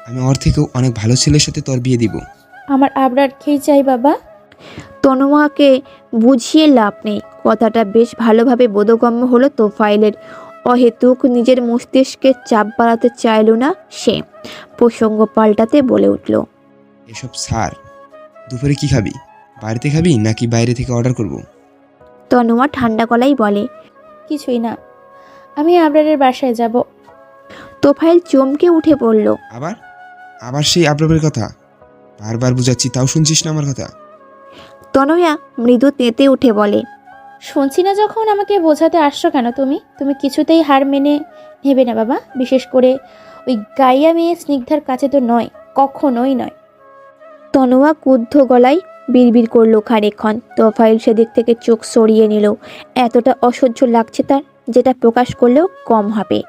Speaker 7: আমি ওর থেকেও অনেক ভালো ছেলের সাথে তোর বিয়ে দিব।
Speaker 3: আমার আবরারকেই চাই বাবা।
Speaker 1: তনুয়াকে বুঝিয়ে লাভ নেই, কথাটা বেশ ভালোভাবে বোধগম্য হলো তোফাইলের। অহেতুক নিজের মস্তিষ্কে চাপ বাড়াতে চাইল না সে। প্রসঙ্গ পাল্টাতে বলে উঠল,
Speaker 7: এসব স্যার, দুপুরে কি খাবি? বাড়িতে খাবি নাকি বাইরে থেকে অর্ডার করব?
Speaker 1: তনুয়া ঠান্ডা গলায় বলে।
Speaker 3: কিছুই না, আমি আবরারের বাসায় যাব।
Speaker 1: তোফাইল চমকে উঠে বলল,
Speaker 7: আবার আবার সেই আবরাবের কথা? বারবার বুঝাচ্ছি, তাও শুনছিস না আমার কথা?
Speaker 1: তনয়া মৃদু তেতে উঠে বলে,
Speaker 3: শুনছি না যখন আমাকে বোঝাতে আসছো কেন তুমি? তুমি কিছুতেই হার মেনে নেবে না বাবা, বিশেষ করে ওই গাইয়া মেয়ে স্নিগ্ধার কাছে তো নয়, কখনোই নয়।
Speaker 1: তনোয়া ক্রুদ্ধ গলায় বিড়বিড় করলো খানিকক্ষণ। তোফাইল সেদিক থেকে চোখ সরিয়ে নিল। এতটা অসহ্য লাগছে তার, যেটা প্রকাশ করলেও কম হবে।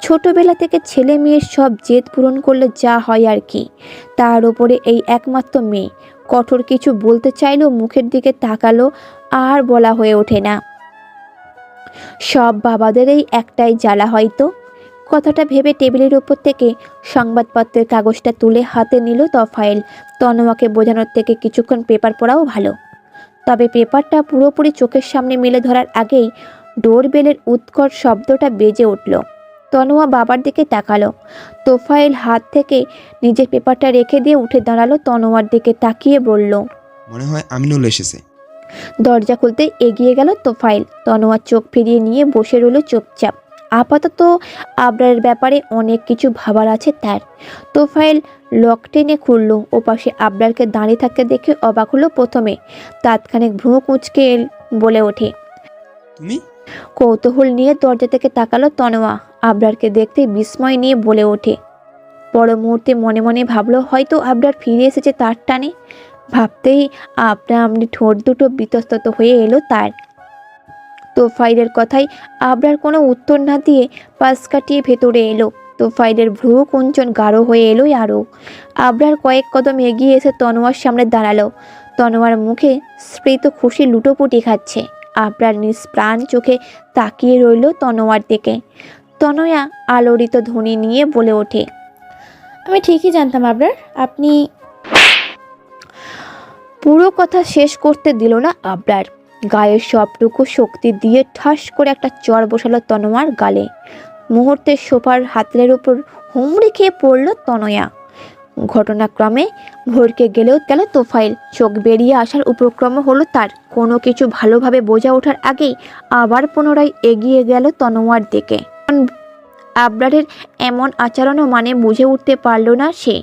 Speaker 1: ছোটবেলা থেকে ছেলে মেয়ের সব জেদ পূরণ করলে যা হয় আর কি, তার ওপরে এই একমাত্র মেয়ে। কঠোর কিছু বলতে চাইলেও মুখের দিকে তাকালো, আর বলা হয়ে ওঠে না। সব বাবাদের এই একটাই জ্বালা হয়তো। কথাটা ভেবে টেবিলের উপর থেকে সংবাদপত্রের কাগজটা তুলে হাতে নিল তোফাইল। তনোয়াকে বোঝানোর থেকে কিছুক্ষণ পেপার পড়াও ভালো। তবে পেপারটা পুরোপুরি চোখের সামনে মেলে ধরার আগেই ডোরবেলের উৎকট শব্দটা বেজে উঠল। তনোয়া বাবার দিকে তাকালো। তোফাইল হাত থেকে নিজের পেপারটা রেখে দিয়ে উঠে দাঁড়ালো, তনোয়ার দিকে তাকিয়ে বলল,
Speaker 7: মনে হয় আমিনুল এসেছে।
Speaker 1: দরজা খুলতে এগিয়ে গেল তোফাইল। তনোয়ার চোখ ফিরিয়ে নিয়ে বসে রইল চুপচাপ। আপাতত আবরারের ব্যাপারে অনেক কিছু ভাবার আছে তার। তোফাইল লক টেনে খুলল। ওপাশে আবরারকে দাঁড়িয়ে থাকতে দেখে অবাক হলো প্রথমে, তাৎক্ষণিক ভ্রু কুঁচকে বলে ওঠে।
Speaker 7: তুমি?
Speaker 1: কৌতূহল নিয়ে দরজা থেকে তাকালো তনোয়া। আবরারকে দেখতে বিস্ময় নিয়ে বলে ওঠে। পর মুহূর্তে মনে মনে ভাবলো হয়তো আবরার ফিরে এসেছে তার টানে। ভাবতেই আপনা আপনি ঠোঁট দুটো বিতস্তত হয়ে এলো তার। তোফাইলের কথায় আবরার কোনো উত্তর না দিয়ে পাশ কাটিয়ে ভেতরে এলো। তোফাইলের ভ্রু কুঞ্চন গাঢ় হয়ে এলো আরও। আবরার কয়েক কদম এগিয়ে এসে তনোয়ার সামনে দাঁড়ালো। তনোয়ার মুখে স্ফীত খুশি লুটোপুটি খাচ্ছে। আবরার নিষ্প্রাণ চোখে তাকিয়ে রইল তনোয়ার দিকে। তনয়া আলোড়িত ধ্বনি নিয়ে বলে ওঠে,
Speaker 3: আমি ঠিকই জানতাম আবরার, আপনি।
Speaker 1: পুরো কথা শেষ করতে দিল না আবরার। গায়ের সবটুকু শক্তি দিয়ে ঠাস করে একটা চড় বসালো তনোয়ার গালে। মুহূর্তে সোফার হাতলের উপর হুমড়ি খেয়ে পড়ল তনয়া। ঘটনাক্রমে ভরকে গেল তোফাইল। চোখ বেরিয়ে আসার উপক্রম হলো তার। কোনো কিছু ভালোভাবে বোঝা ওঠার আগেই আবার পুনরায় এগিয়ে গেল তনোয়ার দিকে। আবরারের এমন আচরণও মানে বুঝে উঠতে পারল না সে।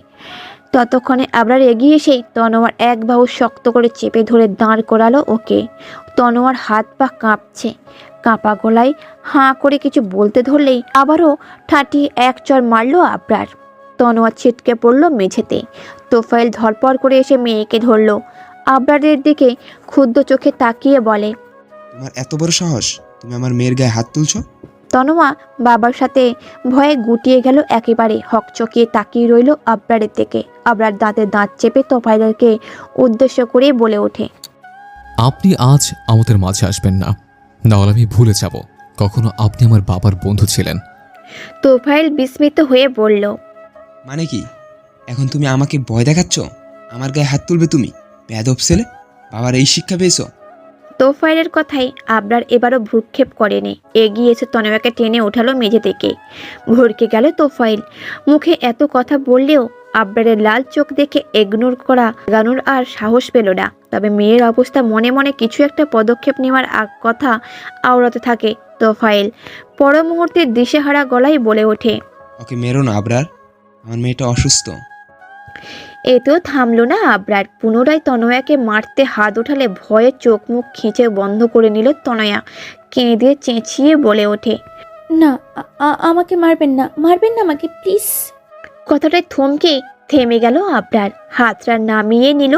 Speaker 1: ততক্ষণে আবরার এগিয়ে এসেই তনোয়ার এক বাহু শক্ত করে চেপে ধরে দাঁড় করালো ওকে। তনোয়ার হাত পা কাঁপছে। কাঁপা গলায় হাঁ করে কিছু বলতে ধরলেই আবারও ঠাঁটি এক চড় মারল আবরার। তনোয়ার ছিটকে পড়ল মেঝেতে। তোফাইল ধরপড় করে এসে মেয়েকে ধরল। আবরারের দিকে ক্ষুদ্র চোখে তাকিয়ে বলে,
Speaker 7: তোমার এত বড় সাহস, তুমি আমার মেয়ের গায়ে হাত তুলছো?
Speaker 1: তনোয়া বাবার সাথে ভয়ে গুটিয়ে গেল একেবারে। হকচকিয়ে তাকিয়ে রইল আবরারের দিকে। আবরার দাঁতে দাঁত চেপে তোফাইলকে উদ্দেশ্য করে বলে ওঠে,
Speaker 4: আপনি আজ আমাদের মাঝে আসবেন না, নাহলে আমি ভুলে যাব কখনো আপনি আমার বাবার বন্ধু ছিলেন।
Speaker 1: তোফাইল বিস্মিত হয়ে বলল,
Speaker 7: মানে কি? এখন তুমি আমাকে ভয় দেখাচ্ছ? আমার গায়ে হাত তুলবে তুমি? বেয়াদব ছেলে, বাবার এই শিক্ষা পেয়েছো?
Speaker 1: তোফাইলের কথাই আবরার এবারও ভ্রুক্ষেপ করেনি। এগিয়ে এসে তনয়াকে টেনে ওঠালো মেঝে থেকে। ভরকে গেল তোফাইল। মুখে এত কথা বললেও আবরারের লাল চোখ দেখে ইগনোর করা গানুর আর সাহস পেল না। তবে মেয়ের অবস্থা মনে মনে কিছু একটা পদক্ষেপ নেওয়ার কথা আওড়াতে থাকে তোফাইল। পর মুহূর্তে দিশেহারা গলায় বলে ওঠে,
Speaker 7: ওকে মেরো না আবরার, আমার মেয়েটা অসুস্থ।
Speaker 1: এতেও থামলো না আবরার। পুনরায় তনয়াকে মারতে হাত উঠালে ভয়ে চোখ মুখ খিঁচে বন্ধ করে নিল তনয়া। কেঁদে চেঁচিয়ে বলে ওঠে,
Speaker 3: না, আমাকে মারবেন না, মারবেন না আমাকে প্লিজ।
Speaker 1: কথাটায় থমকে থেমে গেল আবরার। হাতটা নামিয়ে নিল।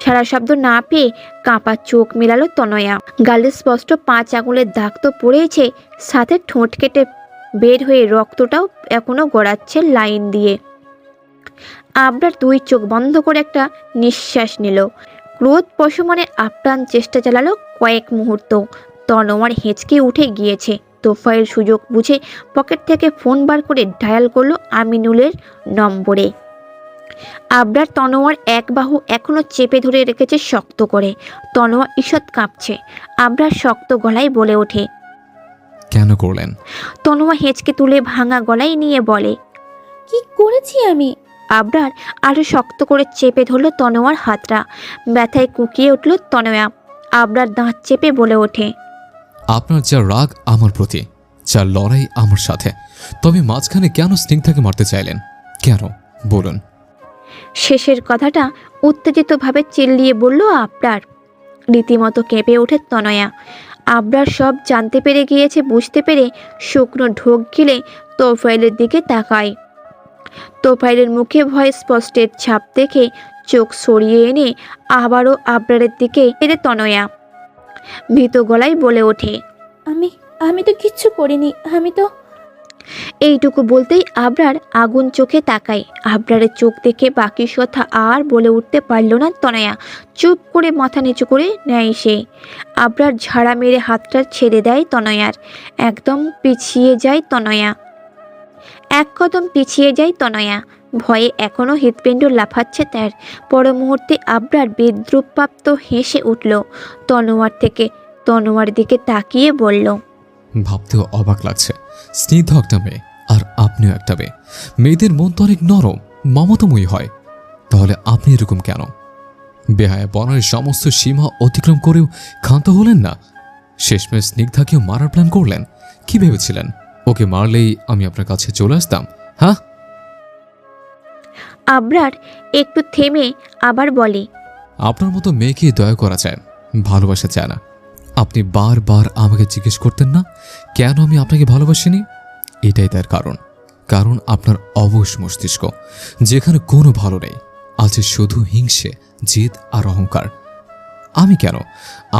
Speaker 1: সারা শব্দ না পেয়ে কাঁপা চোখ মেলালো তনয়া। গালে স্পষ্ট 5 আঙুলের দাগ তো পড়েছে, সাথে ঠোঁট কেটে বের হয়ে রক্তটাও এখনো গড়াচ্ছে লাইন দিয়ে। আবরার 2 চোখ বন্ধ করে একটা নিঃশ্বাস নিল। ক্রোধ পশমনে আপ্রাণ চেষ্টা চালালো কয়েক মুহূর্ত। তনোয়ার হেঁচকে উঠে গিয়েছে। তোফাইল সুযোগ বুঝে পকেট থেকে ফোন বার করে ডায়াল করলো আমিনুলের নম্বরে। আবরার তনোয়ার এক বাহু এখনো চেপে ধরে রেখেছে শক্ত করে। তনোয়া ঈষৎ কাঁপছে। আবরার শক্ত গলায় বলে ওঠে।
Speaker 4: কেন করলেন?
Speaker 1: তনোয়া হেঁচকে তুলে ভাঙা গলায় নিয়ে বলে।
Speaker 3: কি করেছি আমি?
Speaker 1: আবরার আরো শক্ত করে চেপে ধরল তনোয়ার হাতটা। ব্যথায় কুঁকিয়ে উঠল তনোয়া। আবরার দাঁত চেপে বলে ওঠে।
Speaker 4: আপনার যা রাগ আমার প্রতি, যা লড়াই আমার সাথে, তবে মাঝখানে কেন স্নিগ্ধাকে মারতে চাইলেন? কেন বলুন।
Speaker 1: শেষের কথাটা উত্তেজিতভাবে চিল্লিয়ে বলল আবরার। রীতিমতো কেঁপে ওঠে তনয়া। আবরার সব জানতে পেরে গিয়েছে বুঝতে পেরে শুকনো ঢোক গিলে তোফাইলের দিকে তাকায়। তোফাইলের মুখে ভয় স্পষ্টের ছাপ দেখে চোখ সরিয়ে এনে আবারও আবরারের দিকে এলে তনয়া। ভীত গলায় বলে ওঠে।
Speaker 3: আমি তো কিচ্ছু করিনি। আমি তো
Speaker 1: এইটুকু বলতেই আবরার আগুন চোখে তাকায়। আবরারের চোখ দেখে বাকি কথা আর বলে উঠতে পারল না তনয়া। চুপ করে মাথা নিচু করে নেয় সে। আবরার ঝাড়া মেরে হাতটা ছেড়ে দেয় তনয়ার। একদম পিছিয়ে যায় তনয়া। এক কদম পিছিয়ে যায় তনয়া। ভয়ে এখনো হৃৎপিণ্ড লাফাচ্ছে তার। পর মুহূর্তে আবরার বিদ্রুপপ্রাপ্ত হেসে উঠল। তনোয়ার দিকে তাকিয়ে বলল।
Speaker 4: ভাবতেও অবাক লাগছে, স্নিগ্ধ একটা মেয়ে আর আপনিও একটা মেয়ে। মেয়েদের মন তো অনেক নরম, মমতাময়ী হয়, তাহলে আপনি এরকম কেন? বেহায়া বনের সমস্ত সীমা অতিক্রম করেও ক্ষান্ত হলেন না। শেষমেশ স্নিগ্ধাকেও মারার প্ল্যান করলেন। কি ভেবেছিলেন ওকে মারলেই আমি আপনার কাছে চলে আসতাম? হ্যাঁ?
Speaker 1: আবরার একটু থেমে আবার বলে।
Speaker 4: আপনার মতো মেয়েকে দয়া করা যায়, ভালোবাসা চায় না। আপনি বারবার আমাকে জিজ্ঞেস করতেন না কেন আমি আপনাকে ভালোবাসিনি? এটাই তার কারণ আপনার অবশ মস্তিষ্ক, যেখানে কোনো ভালো নেই, আছে শুধু হিংসে, জেদ আর অহংকার। আমি কেন?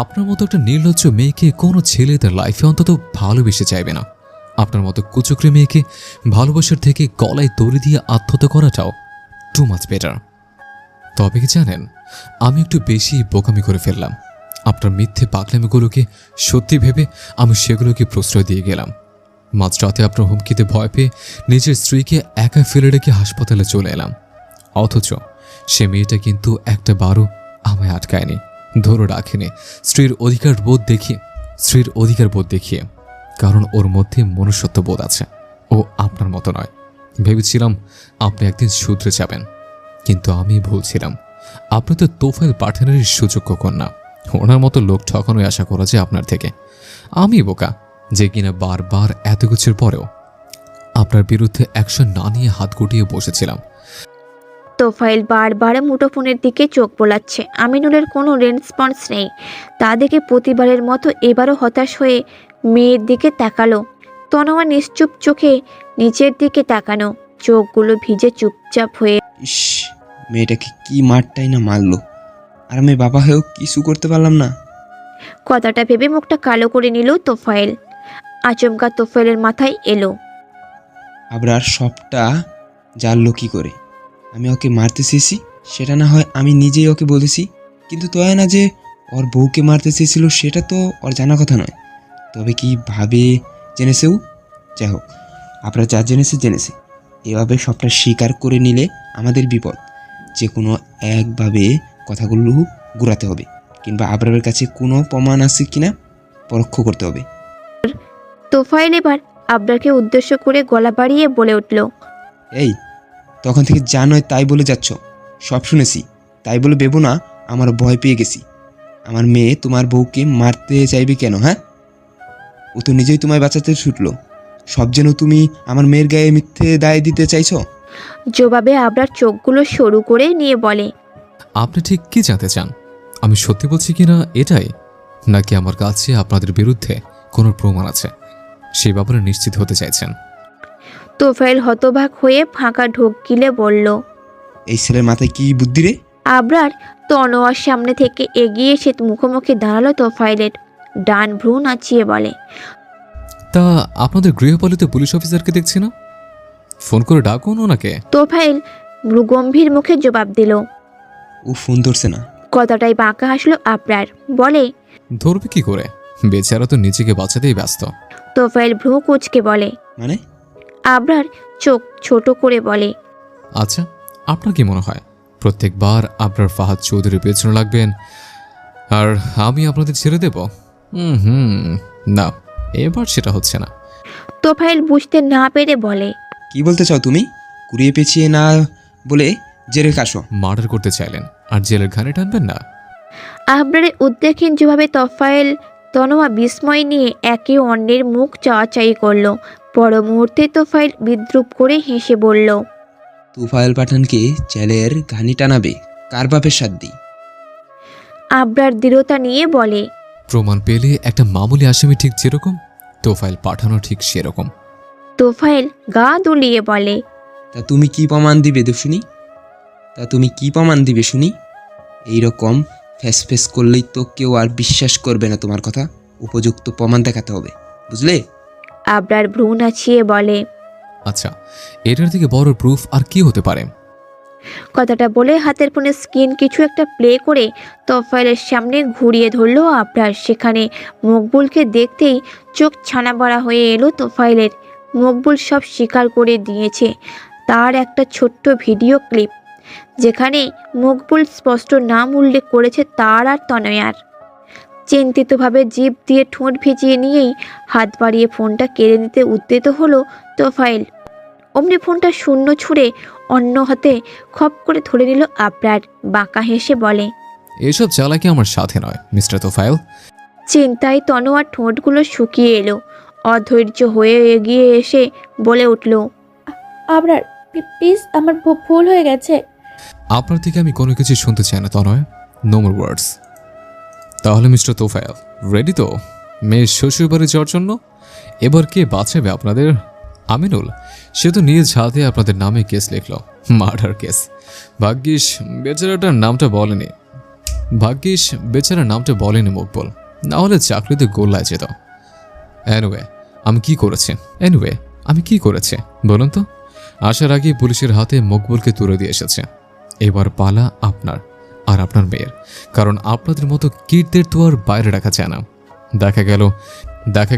Speaker 4: আপনার মতো একটা নির্লজ্জ মেয়েকে কোনো ছেলে তার লাইফে অন্তত ভালোবেসে চাইবে না। আপনার মতো কুচুকরে মেয়েকে ভালোবাসার থেকে গলায় দড়ি দিয়ে আত্মহত্যা করাটাও টু মাচ বেটার। তবে কি জানেন, আমি একটু বেশি বোকামি করে ফেললাম। আপনার মিথ্যে পাগলামিগুলোকে সত্যি ভেবে আমি সেগুলোকে প্রশ্রয় দিয়ে গেলাম। মাঝরাতে আপনার হুমকিতে ভয় পেয়ে নিজের স্ত্রীকে একা ফেলে রেখে হাসপাতালে চলে এলাম। অথচ সে মেয়েটা কিন্তু একটা বারও আমায় আটকায়নি, ধরে রাখেনি স্ত্রীর অধিকার বোধ দেখিয়ে। কারণ ওর মধ্যে মনুষ্যত্ব বোধ আছে। ও আপনার মতো নয়। ভেবেছিলাম আপনি একদিন শুধরে যাবেন, কিন্তু আমি ভুলছিলাম। আপনি তো তোফাইল পাঠানোর সুযোগ্য কন্যা। ওনার মতো লোক ঠকানোই আশা করা যায় আপনার থেকে। আমি বোকা যে কিনা বারবার এত কিছুর পরেও আপনার বিরুদ্ধে অ্যাকশন না নিয়ে হাত গুটিয়ে বসেছিলাম।
Speaker 1: তোফাইল বারবার মুঠোফোনের দিকে চোখ বোলাচ্ছে। আমিনুলের কোনো রেসপন্স নেই। তা দেখে প্রতিবারের মতো এবারও হতাশ হয়ে মেয়ের দিকে তাকালো। তনোয়া নিশ্চুপ চোখে নিচের দিকে তাকানো, চোখগুলো ভিজে চুপচাপ হয়ে।
Speaker 7: ইস, মেয়েটাকে কি মারটাই না মারলো, আর আমি বাবা হয়েও কিছু করতে পারলাম না।
Speaker 1: কথাটা ভেবে মুখটা কালো করে নিল তোফাইল। আচমকা তোফাইলের মাথায় এলো।
Speaker 7: আবরার সবটা জানলো কি করে? আমি ওকে মারতে চেয়েছি, সেটা না হয় আমি নিজেই ওকে বলেছি, কিন্তু তো হয় না যে ওর বউকে মারতে চেয়েছিল সেটা তো ওর জানা কথা নয়। তবে কি ভাবে জেনেছেও? যাই হোক, আপনারা যা জেনেছে। এভাবে সবটা স্বীকার করে নিলে আমাদের বিপদ। যে কোনো একভাবে কথাগুলো ঘুরাতে হবে, কিংবা আবরারের কাছে কোনো প্রমাণ আছে কিনা পরোক্ষ করতে হবে।
Speaker 1: তোফাইল এবার আবরারকে উদ্দেশ্য করে গলা বাড়িয়ে বলে উঠল।
Speaker 7: এই, তখন থেকে যা নয় তাই বলে যাচ্ছ, সব শুনেছি। তাই বলে ভেবো না আমার ভয় পেয়ে গেছি। আমার মেয়ে তোমার বউকে মারতে চাইবে কেন? হ্যাঁ, ও তো নিজেই তোমায় বাঁচাতে ছুটলো। সব যেন তুমি আমার মেয়ের গায়ে মিথ্যে দায় দিতে চাইছো।
Speaker 1: জবাবে আবরার চোখগুলো সরু করে নিয়ে বলে।
Speaker 4: আপনি ঠিক কি জানতে চান? আমি সত্যি বলছি কিনা এটাই, নাকি আমার কাছে আপনাদের বিরুদ্ধে কোনো প্রমাণ আছে সেই ব্যাপারে নিশ্চিত হতে চাইছেন?
Speaker 1: তোফাইল হতবাক হয়ে ফাঁকা ঢোক গিলে বলল।
Speaker 7: এই ছেলের মাথায় কি বুদ্ধি রে?
Speaker 1: আবরার তনোয়ার সামনে থেকে এগিয়ে এসে মুখোমুখি দাঁড়ালো তোফাইলের। ডান ভ্রু নাচিয়ে বলে।
Speaker 4: তা আপনাদের গৃহপালিত পুলিশ অফিসারকে দেখছি না, ফোন করে ডাকুন ওনাকে।
Speaker 1: তোফাইল গম্ভীর মুখে জবাব দিল।
Speaker 7: ও ফোন ধরছে না।
Speaker 1: কথাটাই বাঁকা হাসলো আবরার। বলে।
Speaker 4: ধরবে কি করে? বেচারা তো নিজেকে বাঁচাতেই ব্যস্ত।
Speaker 1: তোফাইল ভ্রু কুঁচকে বলে।
Speaker 7: মানে?
Speaker 1: আবরার চোখ ছোট করে বলে।
Speaker 4: আচ্ছা, আপনার কি মনে হয় প্রত্যেকবার আপনার ফাহাদ চৌধুরীর পেছনে লাগবেন আর আমি আপনাদের ছেড়ে দেব? না, এবার সেটা হচ্ছে না।
Speaker 1: তোফায়েল বুঝতে না পেরে বলে,
Speaker 7: কি বলতে চাও তুমি? কুড়িয়ে পেঁচিয়ে না বলে জেরে কাশো।
Speaker 4: মার্ডার করতে চাইলেন আর জেলের ঘানে টানবেন না?
Speaker 1: আবরারের উদ্বেগহীন যেভাবে তোফায়েল তনোয়া বিস্ময় নিয়ে একে অন্যের মুখ চাওয়াচাই করলো। পর মুহূর্তে তোফায়েল বিদ্রুপ করে হেসে বলল,
Speaker 7: তুফাইল পাঠানকে জেলের ঘানি টানাবে কার বাপের সাধ্যি?
Speaker 1: আবরার দৃঢ়তা নিয়ে বলে,
Speaker 4: প্রমাণ পেলে একটা মামুলি আসামি ঠিক যেরকম, তোফাইল পাঠানো ঠিক সেরকম।
Speaker 1: তোফায়েল গা দুলিয়ে বলে,
Speaker 7: তা তুমি কি প্রমাণ দিবে শুনি? এইরকম ফ্যাস করলেই তো কেউ আর বিশ্বাস করবে না তোমার কথা। উপযুক্ত প্রমাণ দেখাতে হবে, বুঝলে?
Speaker 1: আবরার ভ্রু নাচিয়ে বলে,
Speaker 4: আচ্ছা, এটার থেকে বড় প্রুফ আর কি হতে পারে?
Speaker 1: কথাটা বলে হাতের ফোনে স্ক্রিন কিছু একটা প্লে করে তোফায়েলের সামনে ঘুরিয়ে ধরলো আবরার। সেখানে মকবুলকে দেখতেই চোখ ছানা বড়া হয়ে এলো তোফায়েলের। মকবুল সব স্বীকার করে দিয়েছে। তার একটা ছোট্ট ভিডিও ক্লিপ যেখানে মকবুল স্পষ্ট নাম উল্লেখ করেছে তার আর তনয়ার। চিন্তিতভাবে জিভ দিয়ে ঠোঁট ভিজিয়ে নিয়েই হাত বাড়িয়ে ফোনটা কেড়ে নিতে উদ্যত হলো তোফায়েল। অমনি ফোনটা শূন্য ছুঁড়ে অন্য হাতে খপ করে ধরে নিল আবরার। বাঁকা হেসে বলে,
Speaker 4: এসব চালাকি আমার সাথে নয় মিস্টার তোফায়েল।
Speaker 1: চিন্তায় তনোয়ার ঠোঁটগুলো শুকিয়ে এলো। অধৈর্য হয়ে এগিয়ে এসে বলে উঠল,
Speaker 3: আবরার প্লিজ, আমার ভুল হয়ে গেছে।
Speaker 4: আপনার থেকে আমি কোনো কিছু শুনতে চাই না তনয়। নো মোর ওয়ার্ডস। তাহলে মিস্টার তোফায়েল রেডি তো মেয়ের শ্বশুর বাড়ি যাওয়ার জন্য? এবার কে বাঁচাবে আপনাদের? আমিনুল, সে তো নিজ হাতে আপনাদের নামে কেস লিখল, মার্ডার কেস। ভাগ্যিস বেচারাটার নামটা বলেনি মকবুল, না হলে চাকরিতে গোল্লায় যেত। এনিওয়ে আমি কি করেছি বলুন তো? আসার আগে পুলিশের হাতে মকবুলকে তুলে দিয়ে এসেছে। এবার পালা আপনার আর আপনার মেয়ের, কারণ আপনাদের মতো কিটদের তো আর বাইরে রাখা যায় না। দেখা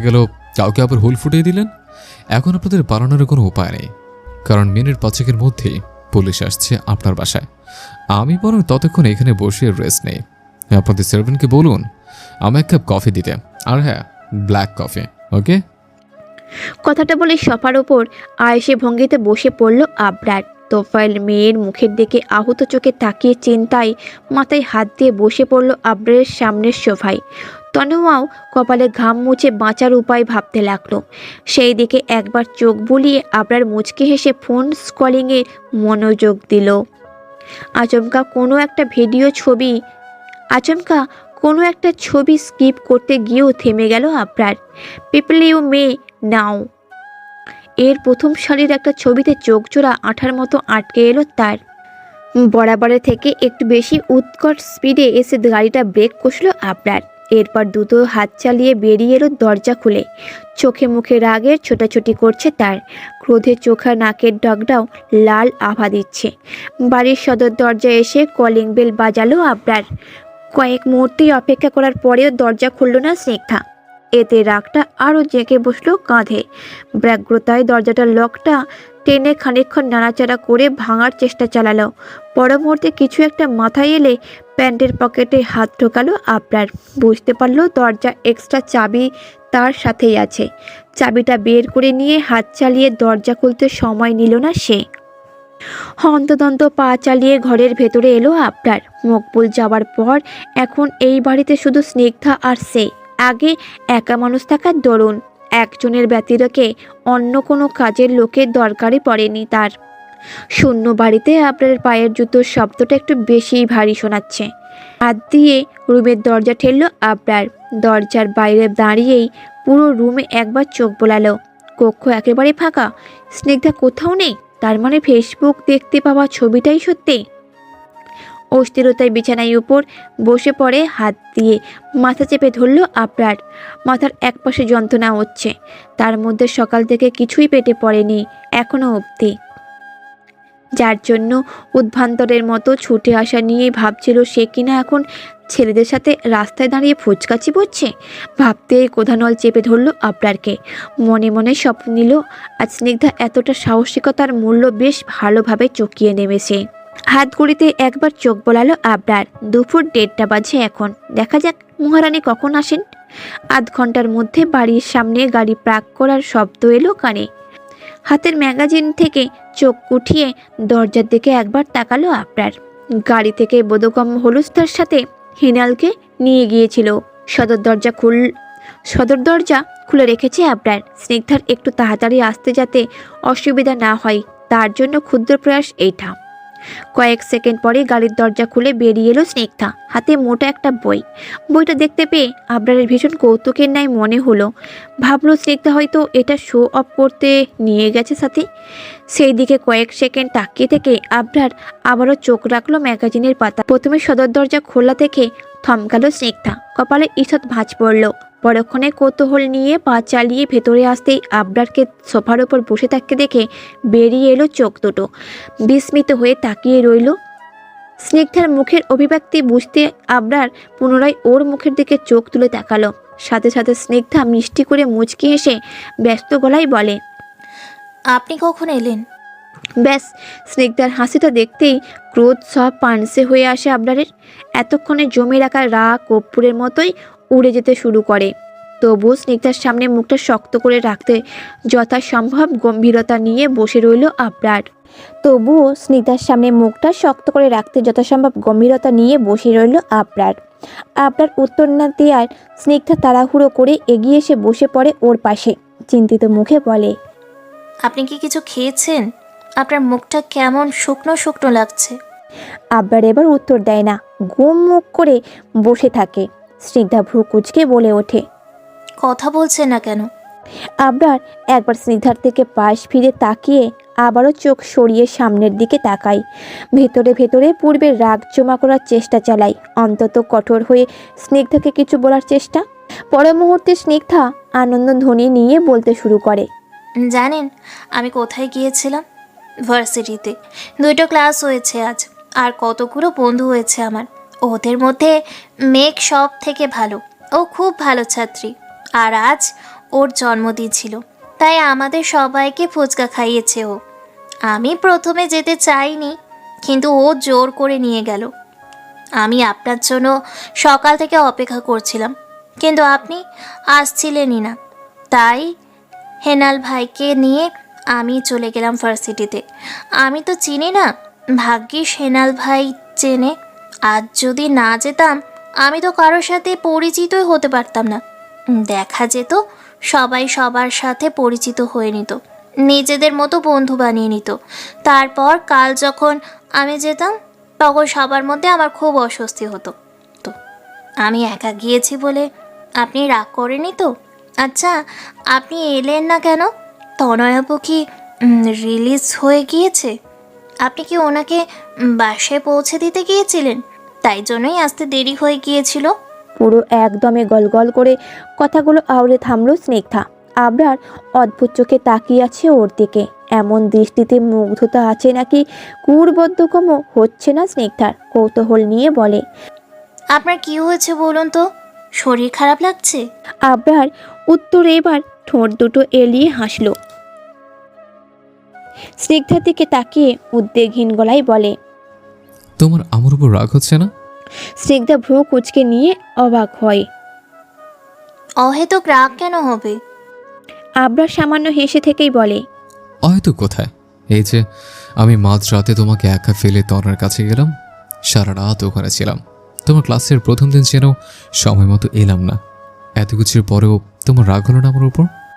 Speaker 4: গেল কাউকে আবার হুল ফুটিয়ে দিলেন। এখন আপনাদের পালানোর কোনো উপায় নেই, কারণ মিনিট 5 মধ্যেই পুলিশ আসছে আপনার বাসায়। আমি বরং ততক্ষণ এখানে বসে রেস্ট নেই। আপনাদের সার্ভেন্টকে বলুন আমি 1 কাপ কফি দিতে, আর হ্যাঁ, ব্ল্যাক কফি, ওকে?
Speaker 1: কথাটা বলে সোফার ওপর আয়েসে ভঙ্গিতে বসে পড়ল আবরার। তোফায়েল মেয়ের মুখের দিকে আহত চোখে তাকিয়ে চিন্তায় মাথায় হাত দিয়ে বসে পড়ল আবরারের সামনের সোফায়। তনুয়াও কপালে ঘাম মুছে বাঁচার উপায় ভাবতে লাগলো। সেই দিকে একবার চোখ বুলিয়ে আবরার মুচকি হেসে ফোন স্ক্রলিংয়ে মনোযোগ দিল। আচমকা কোনো একটা ছবি স্কিপ করতে গিয়েও থেমে গেল আবরার। পিপল ইউ মে নাও এর প্রথম সারির একটা ছবিতে চোখজোড়া আঠার মতো আটকে এলো তার। বরাবরের থেকে একটু বেশি উৎকট স্পিডে এসে গাড়িটা ব্রেক কষল আবরার। এরপর দ্রুত হাত চালিয়ে বেরিয়ে এলো দরজা খুলে। চোখে মুখে রাগের ছোটাছুটি করছে তার। ক্রোধে চোখা নাকের ডগটাও লাল আভা দিচ্ছে। বাড়ির সদর দরজায় এসে কলিং বেল বাজালো আবরার। কয়েক মুহূর্তেই অপেক্ষা করার পরেও দরজা খুলল না স্নিগ্ধা। এতে রাগটা আরও জেঁকে বসলো কাঁধে। ব্যগ্রতায় দরজাটার লকটা টেনে খানিকক্ষণ নাড়াচাড়া করে ভাঙার চেষ্টা চালালো। পর মুহূর্তে কিছু একটা মাথায় এলে প্যান্টের পকেটে হাত ঢোকালো আবরার। বুঝতে পারলো দরজা এক্সট্রা চাবি তার সাথেই আছে। চাবিটা বের করে নিয়ে হাত চালিয়ে দরজা খুলতে সময় নিল না সে। হন্তদন্ত পা চালিয়ে ঘরের ভেতরে এলো আবরার। মকবুল যাওয়ার পর এখন এই বাড়িতে শুধু স্নিগ্ধা আর সে। আগে একা মানুষ থাকার দরুন একজনের ব্যতিরেকে অন্য কোনো কাজের লোকের দরকারই পড়েনি তার। শূন্য বাড়িতে আবরারের পায়ের জুতোর শব্দটা একটু বেশিই ভারী শোনাচ্ছে। হাত দিয়ে রুমের দরজা ঠেললো আবরার। দরজার বাইরে দাঁড়িয়েই পুরো রুমে একবার চোখ বোলালো। কক্ষ একেবারে ফাঁকা, স্নিগ্ধা কোথাও নেই। তার মানে ফেসবুক দেখতে পাওয়া ছবিটাই সত্যি। অস্থিরতায় বিছানায় উপর বসে পড়ে হাত দিয়ে মাথা চেপে ধরল আবরার। মাথার একপাশে যন্ত্রণা হচ্ছে। তার মধ্যে সকাল থেকে কিছুই পেটে পড়েনি এখনো অবধি, যার জন্য উদ্ভান্তরের মতো ছুটে আসা নিয়ে ভাবছিল সে কিনা এখন ছেলেদের সাথে রাস্তায় দাঁড়িয়ে ফুচকা চিবোচ্ছে। ভাবতে কোধানল চেপে ধরল আবরারকে। মনে মনে স্বপ্ন নিল আজ স্নিগ্ধা এতটা সাহসিকতার মূল্য বেশ ভালোভাবে চকিয়ে নেমেছে। হাত ঘড়িতে একবার চোখ বোলালো আবরার। দুপুর 1:30 বাজে এখন। দেখা যাক মহারানী কখন আসেন। আধ ঘন্টার মধ্যে বাড়ির সামনে গাড়ি পার্ক করার শব্দ এলো কানে। হাতের ম্যাগাজিন থেকে চোখ উঠিয়ে দরজার দিকে একবার তাকালো আবরার। গাড়ি থেকে বোধগম্য হলুস্তার সাথে হিনালকে নিয়ে গিয়েছিল। সদর দরজা খুলে রেখেছে আবরার। স্নিগ্ধার একটু তাড়াতাড়ি আসতে যাতে অসুবিধা না হয় তার জন্য ক্ষুদ্র প্রয়াস এইটা। কয়েক সেকেন্ড পরে গাড়ির দরজা খুলে বেরিয়ে এলো স্নিগ্ধা, হাতে মোটা একটা বই। বইটা দেখতে পেয়ে আবরারের ভীষণ কৌতুকের ন্যায় মনে হলো। ভাবলো স্নিগ্ধা হয়তো এটা শো অফ করতে নিয়ে গেছে সাথে। সেই দিকে কয়েক সেকেন্ড তাকিয়ে থেকে আবরার আবারও চোখ রাখলো ম্যাগাজিনের পাতা। প্রথমে সদর দরজা খোলা থেকে থমকালো স্নিগ্ধা, কপালে ঈষৎ ভাঁজ পড়ল। পরক্ষণে কৌতূহল নিয়ে পা চালিয়ে ভেতরে আসতেই আবরারকে সোফার ওপর বসে থাকতে দেখে বেরিয়ে এলো চোখ দুটো। বিস্মিত হয়ে তাকিয়ে রইল। স্নিগ্ধার মুখের অভিব্যক্তি বুঝতে আবরার পুনরায় ওর মুখের দিকে চোখ তুলে তাকালো। সাথে সাথে স্নিগ্ধা মিষ্টি করে মুচকি হেসে ব্যস্ত গলায় বলে,
Speaker 5: আপনি কখন এলেন?
Speaker 1: ব্যাস, স্নিগ্ধার হাসিটা দেখতেই ক্রোধ সব পানসে হয়ে আসে আবরারের। এতক্ষণে জমে রাখা রাগ কর্পূরের মতোই উড়ে যেতে শুরু করে। তবুও স্নিগ্ধার সামনে মুখটা শক্ত করে রাখতে যথাসম্ভব গম্ভীরতা নিয়ে বসে রইল আবরার। আবরার উত্তর না দেওয়ার স্নিগ্ধা তাড়াহুড়ো করে এগিয়ে এসে বসে পড়ে ওর পাশে। চিন্তিত মুখে বলে,
Speaker 5: আপনি কি কিছু খেয়েছেন? আপনার মুখটা কেমন শুকনো শুকনো লাগছে।
Speaker 1: আবরার এবার উত্তর দেয় না, গুম মুখ করে বসে থাকে। স্নিগ্ধা ভ্রু কুঁচকে বলে ওঠে,
Speaker 5: কথা বলছেন না কেন?
Speaker 1: আবরার একবার স্নিগ্ধার থেকে পাশ ফিরে তাকিয়ে আবারও চোখ সরিয়ে সামনের দিকে তাকায়। ভেতরে ভেতরে পূর্বের রাগ জমা করার চেষ্টা চালায়, অন্তত কঠোর হয়ে স্নিগ্ধাকে কিছু বলার চেষ্টা। পর মুহূর্তে স্নিগ্ধা আনন্দ ধ্বনি নিয়ে বলতে শুরু করে,
Speaker 5: জানেন আমি কোথায় গিয়েছিলাম? ভার্সিটিতে 2টো ক্লাস হয়েছে আজ, আর কতগুলো বন্ধু হয়েছে আমার। ওদের মধ্যে মেঘ সব থেকে ভালো, ও খুব ভালো ছাত্রী। আর আজ ওর জন্মদিন ছিল, তাই আমাদের সবাইকে ফুচকা খাইয়েছে ও। আমি প্রথমে যেতে চাইনি, কিন্তু ও জোর করে নিয়ে গেল। আমি আপনার জন্য সকাল থেকে অপেক্ষা করছিলাম, কিন্তু আপনি আসছিলেনই না। তাই হেনাল ভাইকে নিয়ে আমি চলে গেলাম ভার্সিটিতে। আমি তো চিনি না, ভাগ্যিস হেনাল ভাই চেনে। আজ যদি না যেতাম আমি তো কারোর সাথে পরিচিতই হতে পারতাম না। দেখা যেত সবাই সবার সাথে পরিচিত হয়ে নিত, নিজেদের মতো বন্ধু বানিয়ে নিত। তারপর কাল যখন আমি যেতাম তখন সবার মধ্যে আমার খুব অস্বস্তি হতো। তো আমি একা গিয়েছি বলে আপনি রাগ করেনি তো? আচ্ছা, আপনি এলেন না কেন? তনয়াপু কি রিলিজ হয়ে গিয়েছে? আপনি কি ওনাকে বাসায় পৌঁছে দিতে গিয়েছিলেন? তাই জন্যই আসতে দেরি হয়ে গিয়েছিল।
Speaker 1: পুরো একদমে গলগল করে কথাগুলো আওড়ে থামলো স্নিগ্ধা। আবরার অদ্ভুত চোখে তাকিয়ে আছে ওর দিকে। এমন দৃষ্টিতে মুগ্ধতা আছে নাকি কুরবদ্ধকমও হচ্ছে না স্নিগ্ধার। কৌতূহল নিয়ে বলে,
Speaker 5: আপনার কি হয়েছে বলুন তো? শরীর খারাপ লাগছে?
Speaker 1: আবরার উত্তরে এবার ঠোঁট দুটো এলিয়ে হাসল। স্নিগ্ধার দিকে তাকিয়ে উদ্বেগহীন গলায় বলে,
Speaker 4: তোমার আমার উপর রাগ হচ্ছে না?
Speaker 1: স্নিগ্ধা ভ্রু কুচকে নিয়ে অবাক হয়।
Speaker 5: অহেতুক রাগ কেন হবে?
Speaker 1: আবরার সামান্য হেসে থেকেই বলে,
Speaker 4: হয়তো কোথায়, এই যে আমি মাঝরাতে তোমাকে একা ফেলে তনার কাছে গেলাম, সারা রাত ওখানে ছিলাম। তোমার ক্লাসের প্রথম দিন যেন সময় মতো এলাম না। এত কিছুর পরেও তোমার রাগ হলো না আমার উপর?